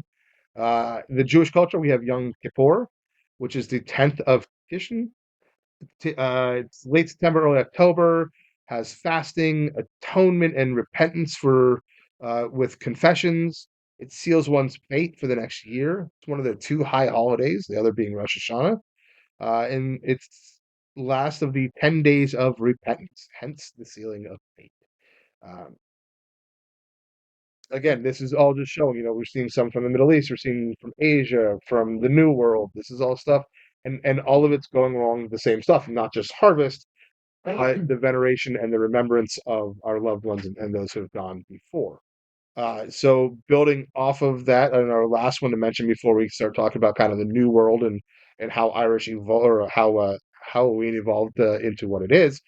Hmm. The Jewish culture, we have Yom Kippur, which is the 10th of Tishan. It's late September, early October, has fasting, atonement, and repentance for with confessions. It seals one's fate for the next year. It's one of the two high holidays, the other being Rosh Hashanah. And it's last of the 10 days of repentance, hence the sealing of fate. Um, Again, this is all just showing, we're seeing some from the Middle East, we're seeing from Asia, from the New World. This is all stuff, and all of it's going along with the same stuff, not just harvest, but the veneration and the remembrance of our loved ones and those who have gone before. So building off of that, and our last one to mention before we start talking about kind of the New World and how Irish evolved, or how Halloween evolved into what it is,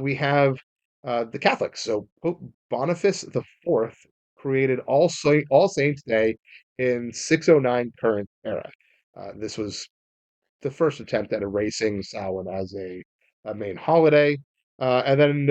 we have the Catholics. So Pope Boniface IV created All Saints Day in 609 current era. This was the first attempt at erasing Samhain as a main holiday. And then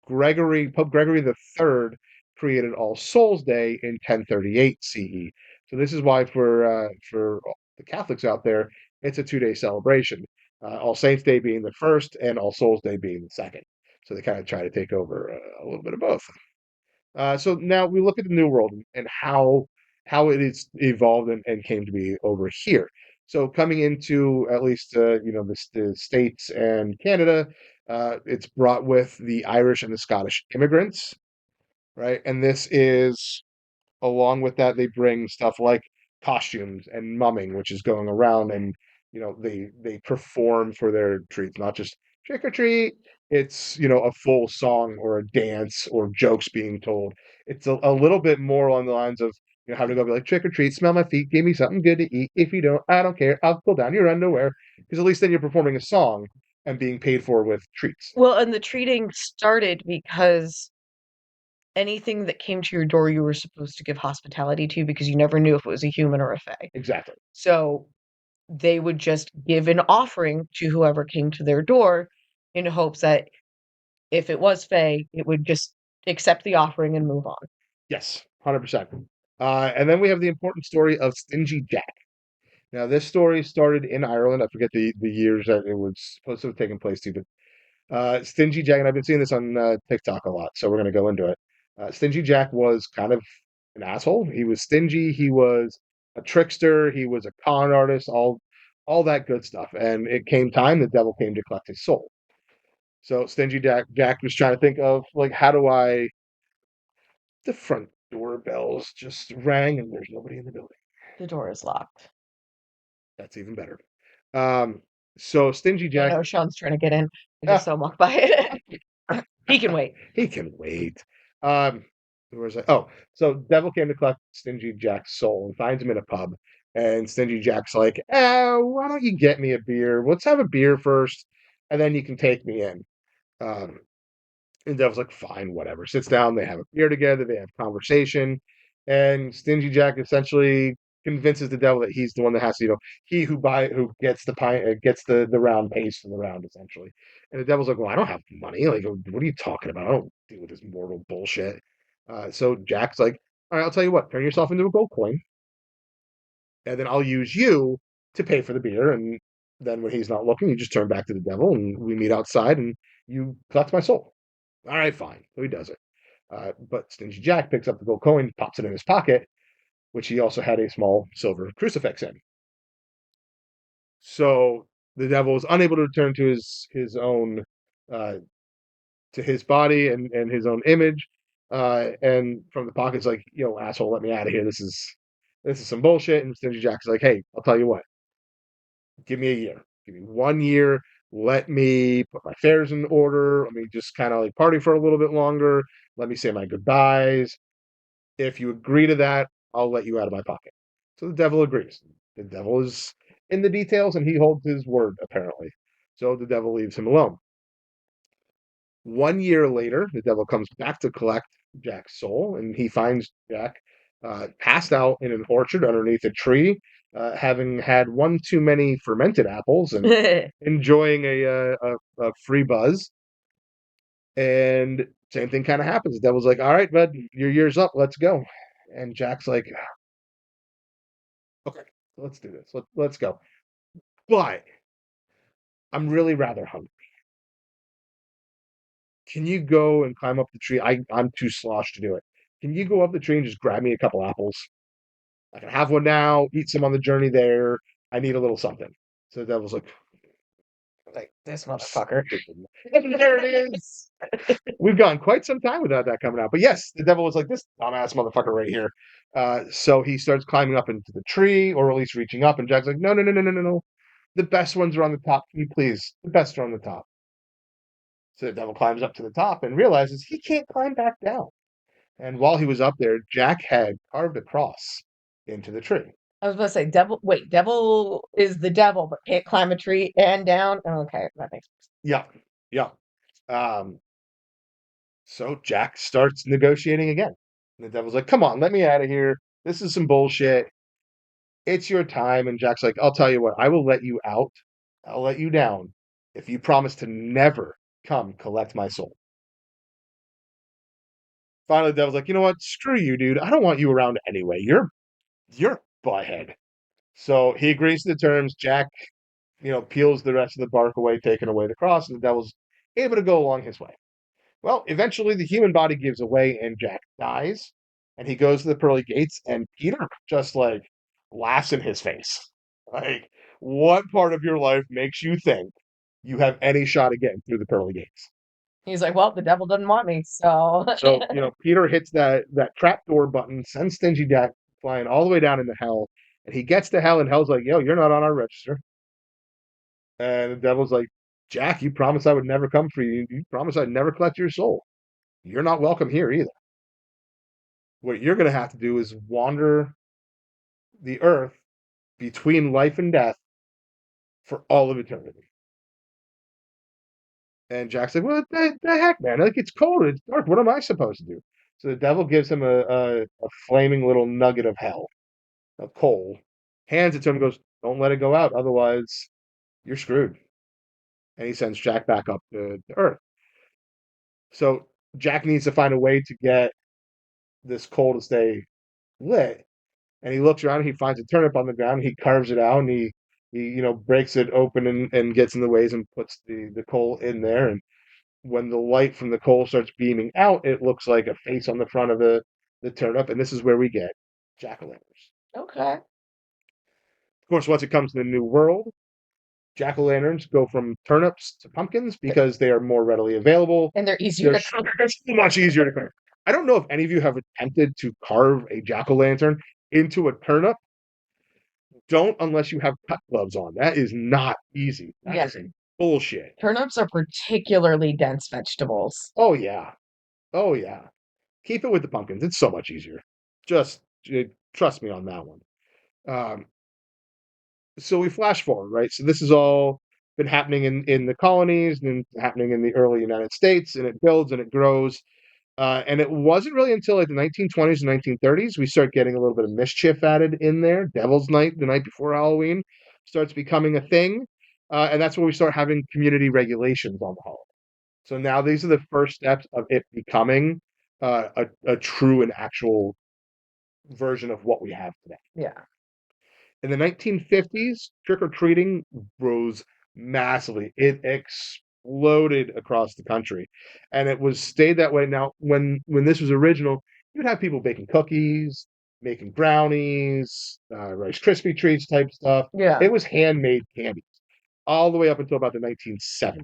Pope Gregory III created All Souls Day in 1038 CE. So this is why for the Catholics out there, it's a 2-day celebration. All Saints Day being the first, and All Souls Day being the second. So they kind of try to take over a little bit of both. So now we look at the New World and how it is evolved and came to be over here. So coming into at least the states and Canada, it's brought with the Irish and the Scottish immigrants, right? And this is along with that, they bring stuff like costumes and mumming, which is going around, and they perform for their treats, not just trick or treat. It's a full song or a dance or jokes being told. It's a little bit more on the lines of having to go be like trick or treat, smell my feet, give me something good to eat. If you don't, I don't care. I'll pull down your underwear, because at least then you're performing a song and being paid for with treats. Well, and the treating started because anything that came to your door, you were supposed to give hospitality to because you never knew if it was a human or a fae. Exactly. So they would just give an offering to whoever came to their door in hopes that if it was fae, it would just accept the offering and move on. Yes, 100%. And then we have the important story of Stingy Jack. Now, this story started in Ireland. I forget the years that it was supposed to have taken place to, but Stingy Jack, and I've been seeing this on TikTok a lot, so we're going to go into it. Stingy Jack was kind of an asshole. He was stingy. He was a trickster. He was a con artist. All that good stuff. And it came time. The devil came to collect his soul. So Stingy Jack was trying to think of like, how do I? The front doorbells just rang, and there's nobody in the building. The door is locked. That's even better. Um, so Stingy Oh Jack, no, Sean's trying to get in. I just ah, saw him walk by it. He can wait. he can wait. Um, where was I? Oh, so Devil came to collect Stingy Jack's soul and finds him in a pub. And Stingy Jack's like, why don't you get me a beer? Let's have a beer first, and then you can take me in. Um, And Dev's like, fine, whatever. Sits down, they have a beer together, they have conversation, and Stingy Jack essentially convinces the devil that he's the one that has to, he who gets the pie gets the round pays for the round, essentially. And the devil's like, well, I don't have money. Like, what are you talking about? I don't deal with this mortal bullshit. So Jack's like, all right, I'll tell you what, turn yourself into a gold coin, and then I'll use you to pay for the beer. And then when he's not looking, you just turn back to the devil, and we meet outside, and you collect my soul. All right, fine. So he does it. But Stingy Jack picks up the gold coin, pops it in his pocket, which he also had a small silver crucifix in. So the devil is unable to return to his own uh, to his body and his own image. And from the pocket's like, yo, asshole, let me out of here. This is some bullshit. And Stingy Jack's like, hey, I'll tell you what, give me a year. Give me 1 year. Let me put my affairs in order. Let me just kind of like party for a little bit longer. Let me say my goodbyes. If you agree to that, I'll let you out of my pocket. So the devil agrees. The devil is in the details and he holds his word, apparently. So the devil leaves him alone. 1 year later, the devil comes back to collect Jack's soul, and he finds Jack passed out in an orchard underneath a tree, having had one too many fermented apples and enjoying a free buzz. And same thing kind of happens. The devil's like, "All right, bud, your year's up. Let's go." And Jack's like, "Okay, let's do this. Let's go." But I'm really rather hungry. Can you go and climb up the tree? I'm too sloshed to do it. Can you go up the tree and just grab me a couple apples? I can have one now, eat some on the journey there. I need a little something. So the devil's Like this motherfucker. and there it is. We've gone quite some time without that coming out. But yes, the devil was like, this dumbass motherfucker right here. So he starts climbing up into the tree, or at least reaching up, and Jack's like, no, no, no, no, no, no, no. The best ones are on the top. Can you please? The best are on the top. So the devil climbs up to the top and realizes he can't climb back down. And while he was up there, Jack had carved a cross into the tree. I was about to say devil. Wait, devil is the devil, but can't climb a tree and down. Okay, that makes sense. Yeah, yeah. Um, so Jack starts negotiating again. And the devil's like, come on, let me out of here. This is some bullshit. It's your time. And Jack's like, I'll tell you what, I will let you out. I'll let you down if you promise to never come collect my soul. Finally, the devil's like, you know what? Screw you, dude. I don't want you around anyway. You're butthead. So he agrees to the terms. Jack, peels the rest of the bark away, taking away the cross, and the devil's able to go along his way. Well, eventually the human body gives away and Jack dies, and he goes to the pearly gates, and Peter just like laughs in his face. Like, what part of your life makes you think you have any shot at getting through the pearly gates? He's like, well, the devil doesn't want me, so So, Peter hits that trapdoor button, sends Stingy Jack flying all the way down into hell, and he gets to hell, and hell's like, yo, you're not on our register. And the devil's like, Jack, you promised I would never come for you. You promised I'd never collect your soul. You're not welcome here either. What you're going to have to do is wander the earth between life and death for all of eternity. And Jack's like, what the heck, man? Like, it's cold, it's dark. What am I supposed to do? So the devil gives him a flaming little nugget of hell, of coal, hands it to him and goes, don't let it go out. Otherwise, you're screwed. And he sends Jack back up to Earth. So Jack needs to find a way to get this coal to stay lit. And he looks around and he finds a turnip on the ground. He carves it out and he breaks it open and gets in the ways and puts the coal in there. And when the light from the coal starts beaming out, it looks like a face on the front of the turnip. And this is where we get jack-o'-lanterns. okay. Of course, once it comes to the new world, jack-o'-lanterns go from turnips to pumpkins because they are more readily available. And they're easier They're to cook. so much easier to carve. I don't know if any of you have attempted to carve a jack-o'-lantern into a turnip. Don't unless you have cut gloves on. That is not easy. That is bullshit. Turnips are particularly dense vegetables. Oh yeah. Oh yeah. Keep it with the pumpkins. It's so much easier. Just trust me on that one. Um, so we flash forward, right? So this has all been happening in the colonies and happening in the early United States, and it builds and it grows. And it wasn't really until like the 1920s and 1930s we start getting a little bit of mischief added in there. Devil's Night, the night before Halloween, starts becoming a thing. And that's where we start having community regulations on the holiday. So now these are the first steps of it becoming a true and actual version of what we have today. Yeah. In the 1950s, trick or treating rose massively. It exploded across the country, and it was stayed that way. Now, when this was original, you'd have people baking cookies, making brownies, Rice Krispie treats type stuff. Yeah. It was handmade candies all the way up until about the 1970s,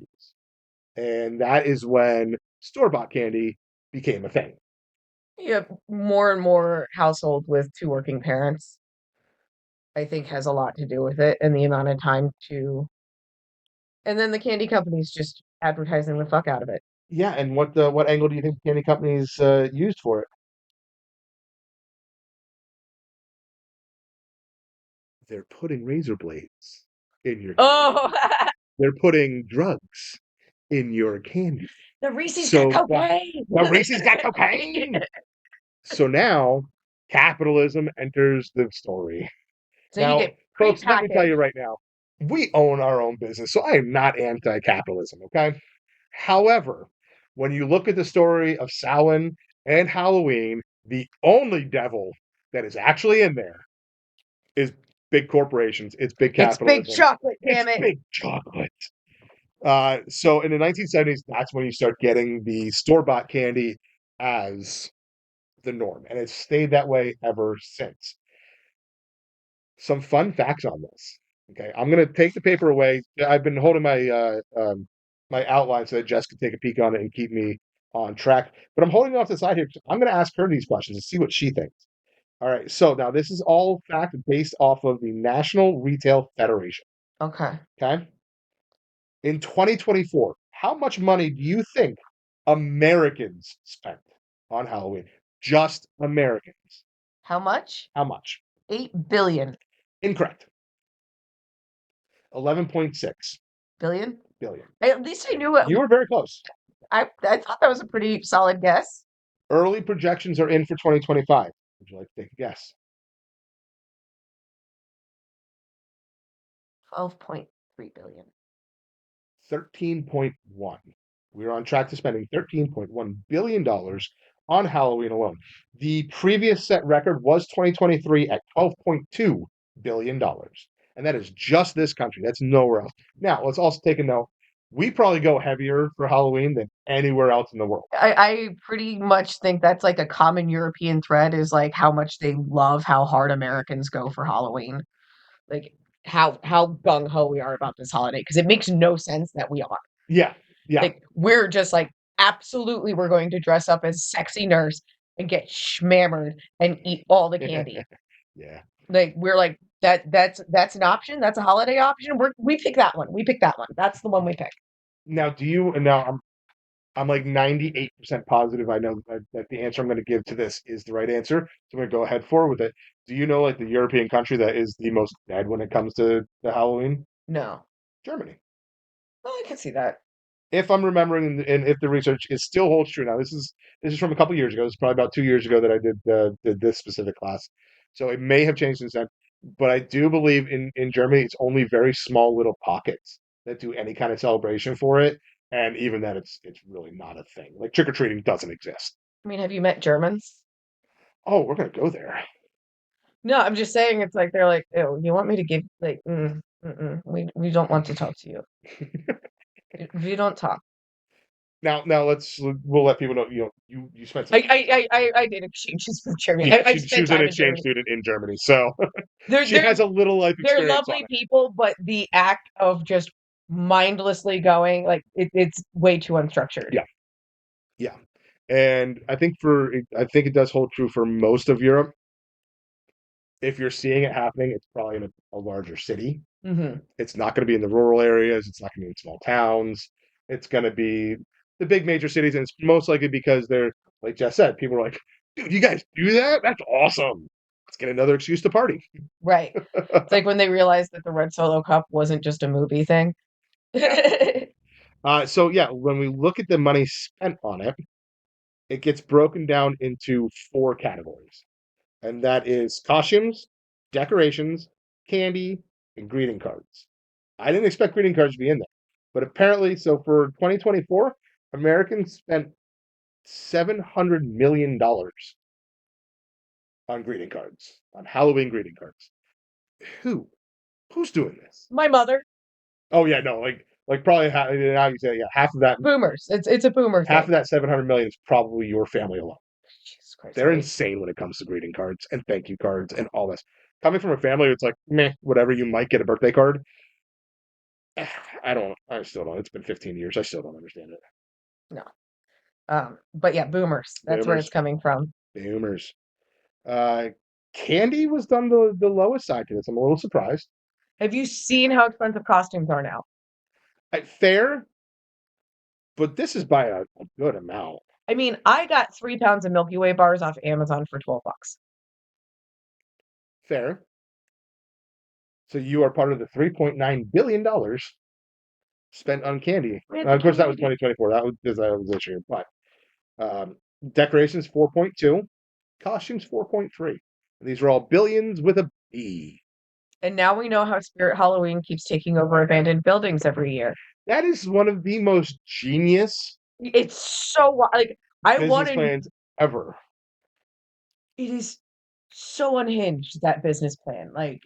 and that is when store-bought candy became a thing. Yeah, more and more households with two working parents, I think, has a lot to do with it and the amount of time to. And then the candy companies just advertising the fuck out of it. Yeah, and what angle do you think candy companies used for it? They're putting razor blades in your candy. Oh, They're putting drugs in your candy. the Reese's got So cocaine. the Reese's got cocaine. So now capitalism enters the story. So you Now, get folks, let me tell you prepackaged. right now, we own our own business, so I am not anti-capitalism, okay? However, when you look at the story of Samhain and Halloween, the only devil that is actually in there is big corporations. It's big It's big capitalism. chocolate, It's damn it. big chocolate. So in the 1970s, that's when you start getting the store-bought candy as the norm, and it's stayed that way ever since. Some fun facts on this. Okay, I'm gonna take the paper away. I've been holding my outline so that Jess can take a peek on it and keep me on track. But I'm holding it off to the side here. I'm gonna ask her these questions and see what she thinks. All right. So now this is all fact based off of the National Retail Federation. Okay. Okay. In 2024, how much money do you think Americans spent on Halloween? Just Americans. How much? How much? 8 billion. Incorrect. 11.6 Billion? billion. At least I knew it. You were very close. I thought that was a pretty solid guess. Early projections are in for 2025. Would you like to take a guess? 12.3 billion. 13.1. We're on track to spending $13.1 billion on Halloween alone. The previous set record was 2023 at $12.2 billion. And that is just this country. That's nowhere else. Now, let's also take a note. We probably go heavier for Halloween than anywhere else in the world. I pretty much think that's like a common European thread is like how much they love how hard Americans go for Halloween. Like how gung ho we are about this holiday because it makes no sense that we are. Yeah, yeah. Like we're just like absolutely we're going to dress up as sexy nurse and get schmammered and eat all the candy. Yeah. Like we're like that's an option. That's a holiday option. We pick that one. We pick that one. That's the one we pick. Now, do you? Now, I'm like 98% positive. I know that the answer I'm going to give to this is the right answer. So I'm going to go ahead forward with it. Do you know like the European country that is the most dead when it comes to Halloween? No. Germany. Well, I can see that. If I'm remembering, and if the research is still holds true. Now, this is from a couple years ago. This is probably about 2 years ago that I did this specific class. So it may have changed since then. But I do believe in Germany, it's only very small little pockets that do any kind of celebration for it, and even then, it's really not a thing. Like trick or treating doesn't exist. I mean, have you met Germans? Oh, we're gonna go there. No, I'm just saying it's like they're like, oh, you want me to give like, we don't want to talk to you. We don't talk. Now we'll let people know. You spent some. I did exchanges with Germany. Yeah, I've she spent was an time in exchange Germany. student in Germany, so They're she has they're a little life they're experience on lovely it. people, but the act of just mindlessly going like it's way too unstructured. Yeah, yeah, and I think it does hold true for most of Europe. If you're seeing it happening, it's probably in a larger city. Hmm. It's not going to be in the rural areas. It's not going to be in small towns. It's going to be the big major cities, and it's most likely because they're like Jess said. People are like, "Dude, you guys do that? That's awesome! Let's get another excuse to party." Right. It's like when they realized that the Red Solo Cup wasn't just a movie thing. Yeah. So yeah, when we look at the money spent on it, it gets broken down into four categories, and that is costumes, decorations, candy, and greeting cards. I didn't expect greeting cards to be in there, but apparently, so for 2024, Americans spent $700 million on greeting cards, on Halloween greeting cards. Who? Who's doing this? My mother. Oh yeah, no, like Like probably now you say half of that Boomers. It's a boomer half thing. of that 700 million is probably your family alone. Jesus Christ, They're right? insane when it comes to greeting cards and thank you cards and all this. Coming from a family, it's like meh, whatever. You might get a birthday card. I don't. I still don't. It's been 15 years. I still don't understand it. No. But yeah, boomers. That's where it's Boomers, coming from. boomers. Uh, Candy was done the lowest side to this. I'm a little surprised. Have you seen how expensive costumes are now? Fair, but this is by a good amount. I mean, I got 3 pounds of Milky Way bars off Amazon for $12. Fair. So you are part of the $3.9 billion spent on candy. Man, Of course, that was candy. 2024. That was this year. But decorations 4.2, costumes 4.3. These are all billions with a B. And now we know how Spirit Halloween keeps taking over abandoned buildings every year. That is one of the most genius It's so like I business wanted. plans ever. It is so unhinged, that business plan. Like,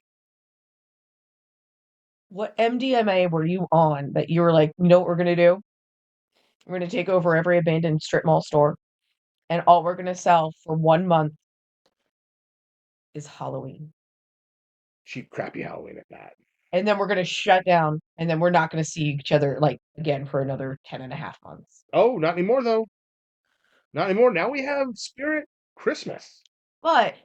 what MDMA were you on that you were like, you know what we're gonna do? We're gonna take over every abandoned strip mall store, and all we're gonna sell for 1 month is Halloween. Cheap, crappy Halloween at that. And then we're gonna shut down, and then we're not gonna see each other like again for another 10.5 months. Oh, not anymore though. Not anymore. Now we have Spirit Christmas. But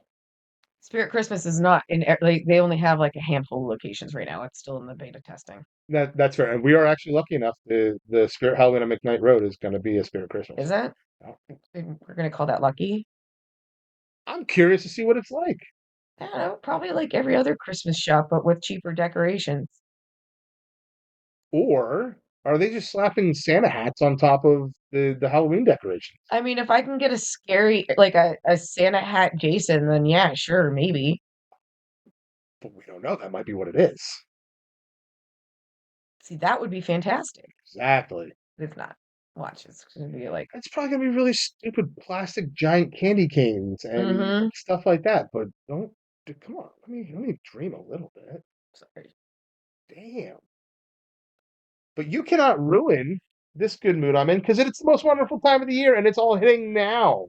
Spirit Christmas is not in like they only have like a handful of locations right now. It's still in the beta testing. That's fair. And we are actually lucky enough the Spirit Halloween on McKnight Road is going to be a Spirit Christmas. Is that? Oh. We're gonna call that lucky. I'm curious to see what it's like. I don't know, probably like every other Christmas shop, but with cheaper decorations. Or are they just slapping Santa hats on top of the Halloween decorations? I mean, if I can get a scary, like a Santa hat Jason, then yeah, sure, maybe. But we don't know. That might be what it is. See, that would be fantastic. Exactly. If not, watch, it's gonna be like, It's probably gonna be really stupid plastic giant candy canes and mm-hmm. stuff like that. But come on. Let me dream a little bit. Sorry. Damn. But you cannot ruin this good mood I'm in because it's the most wonderful time of the year and it's all hitting now.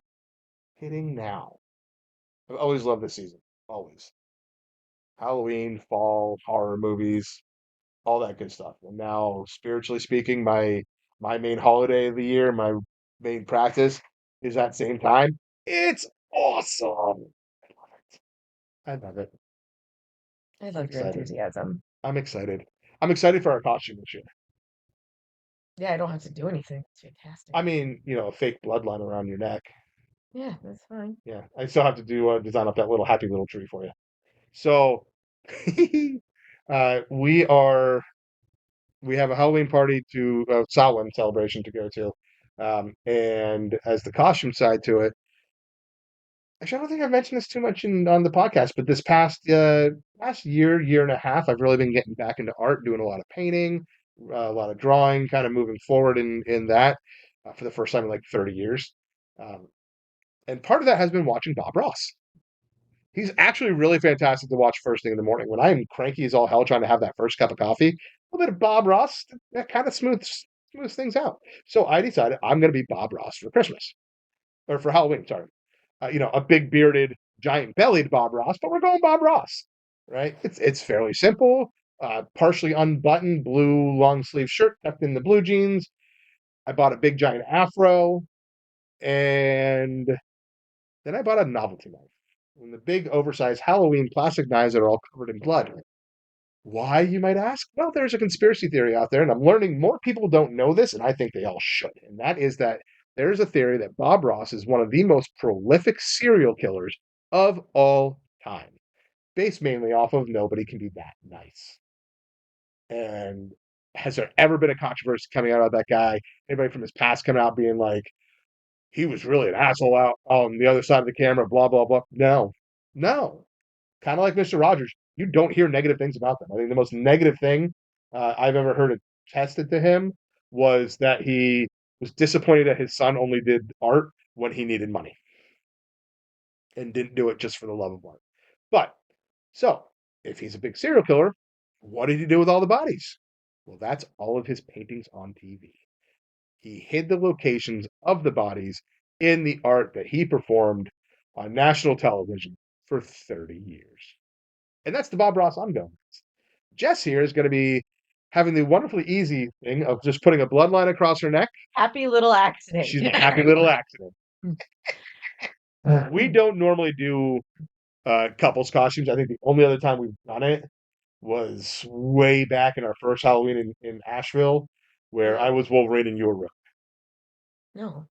Hitting now. I've always loved this season. Always. Halloween, fall, horror movies, all that good stuff. And now, spiritually speaking, my main holiday of the year, my main practice is that same time. It's awesome. I love it. I I'm love your excited. enthusiasm. I'm excited. I'm excited for our costume this year. Yeah, I don't have to do anything. It's fantastic. I mean, a fake bloodline around your neck. Yeah, that's fine. Yeah, I still have to do design up that little happy little tree for you. So, we are we have a Halloween party to Samhain celebration to go to, and as the costume side to it, actually, I don't think I've mentioned this too much on the podcast, but this past year and a half, I've really been getting back into art, doing a lot of painting, a lot of drawing, kind of moving forward in that for the first time in like 30 years. Um, and part of that has been watching Bob Ross. He's actually really fantastic to watch first thing in the morning. When I'm cranky as all hell trying to have that first cup of coffee, a little bit of Bob Ross, that kind of smooths things out. So I decided I'm going to be Bob Ross for Christmas or for Halloween. Sorry, a big bearded, giant bellied Bob Ross, but we're going Bob Ross, right? It's fairly simple. Partially unbuttoned blue long sleeve shirt tucked in the blue jeans. I bought a big giant afro, and then I bought a novelty knife. And the big oversized Halloween plastic knives that are all covered in blood. Why, you might ask? Well, there's a conspiracy theory out there, and I'm learning more people don't know this, and I think they all should. And that is that there's a theory that Bob Ross is one of the most prolific serial killers of all time, based mainly off of nobody can be that nice. And has there ever been a controversy coming out of that guy? Anybody from his past coming out being like, he was really an asshole out on the other side of the camera, blah, blah, blah? No, no. Kind of like Mr. Rogers, you don't hear negative things about them. I think the most negative thing I've ever heard attested to him was that he was disappointed that his son only did art when he needed money and didn't do it just for the love of art. But so, if he's a big serial killer, what did he do with all the bodies? Well, that's all of his paintings on TV. He hid the locations of the bodies in the art that he performed on national television for 30 years. And that's the Bob Ross I'm going with. Jess here is going to be having the wonderfully easy thing of just putting a bloodline across her neck. Happy little accident. She's a happy little accident. We don't normally do couples costumes. I think the only other time we've done it was way back in our first Halloween in Asheville, where I was Wolverine and you were Rogue. No.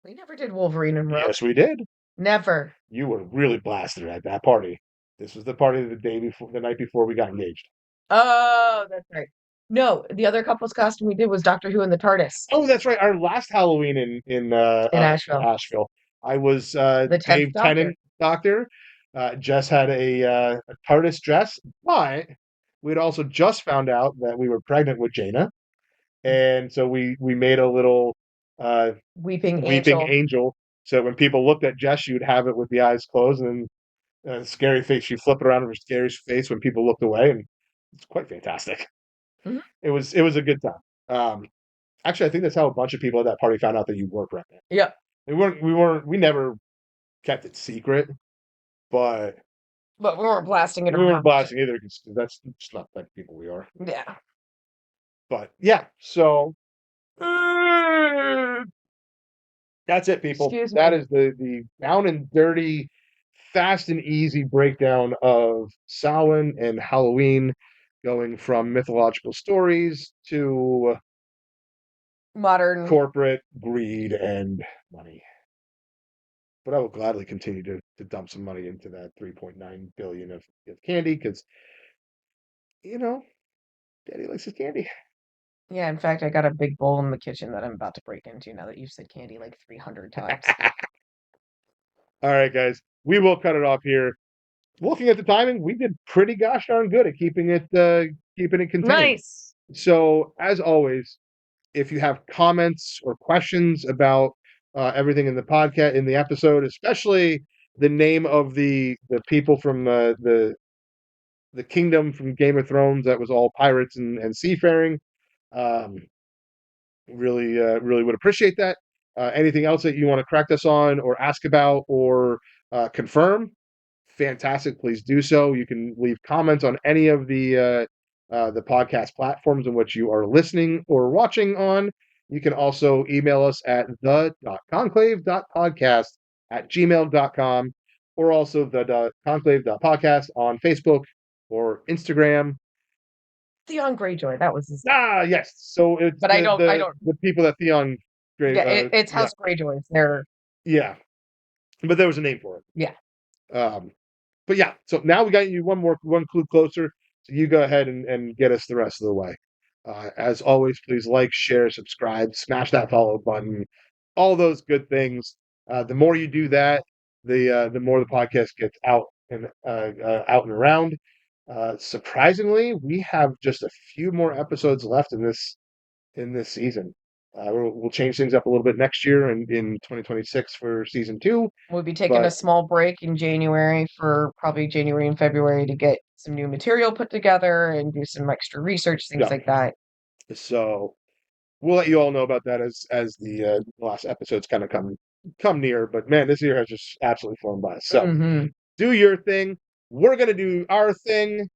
We never did Wolverine and Rogue. Yes, we did. Never. You were really blasted at that party. This was the party the night before we got engaged. Oh, that's right. No, the other couple's costume we did was Doctor Who and the TARDIS Oh, that's right. Our last Halloween in Asheville. Asheville, I was The 10th Dave Doctor. Tennant Doctor. Jess had a TARDIS dress, but we'd also just found out that we were pregnant with Jaina, and so we made a little Weeping weeping Angel. angel. So when people looked at Jess, she would have it with the eyes closed, and then scary face. She'd flip it around in her scary face when people looked away, and it's quite fantastic. Mhm. It was a good time. Actually, I think that's how a bunch of people at that party found out that you were pregnant. Yep. We never kept it secret, but we weren't blasting it we around. weren't blasting either because that's just not the type of people we are. Yeah. But yeah, so that's it, people. Excuse That me. is the down and dirty, fast and easy breakdown of Samhain and Halloween, going from mythological stories to Modern. corporate greed and money. But I will gladly continue to dump some money into that 3.9 billion of candy because Daddy likes his candy. Yeah, in fact, I got a big bowl in the kitchen that I'm about to break into now that you've said candy like 300 times. All right, guys, we will cut it off here. Looking at the timing, we did pretty gosh darn good at keeping it contained. Nice. So as always, if you have comments or questions about everything in the podcast, in the episode, especially the name of the people from the kingdom from Game of Thrones that was all pirates and seafaring, um, really would appreciate that. Anything else that you want to correct us on or ask about or confirm, fantastic. Please do so. You can leave comments on any of the podcast platforms in which you are listening or watching on. You can also email us at the.conclave.podcast at gmail.com or also the.conclave.podcast on Facebook or Instagram. Theon Greyjoy, that was his name. Yes. So it's but I don't the people that Theon yeah, it's House Greyjoy. They're but there was a name for it. Yeah. But yeah, so now we got you one clue closer. So you go ahead and get us the rest of the way. As always, please like, share, subscribe, smash that follow button, all those good things. The more you do that, the more the podcast gets out and around. Surprisingly, we have just a few more episodes left in this season. We'll change things up a little bit next year in 2026 for season 2. We'll be taking a small break in January for probably January and February to get some new material put together and do some extra research, things like that. So we'll let you all know about that as the last episodes kind of come near. But man, this year has just absolutely flown by. So do your thing. We're gonna do our thing.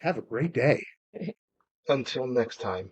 Have a great day. Until next time.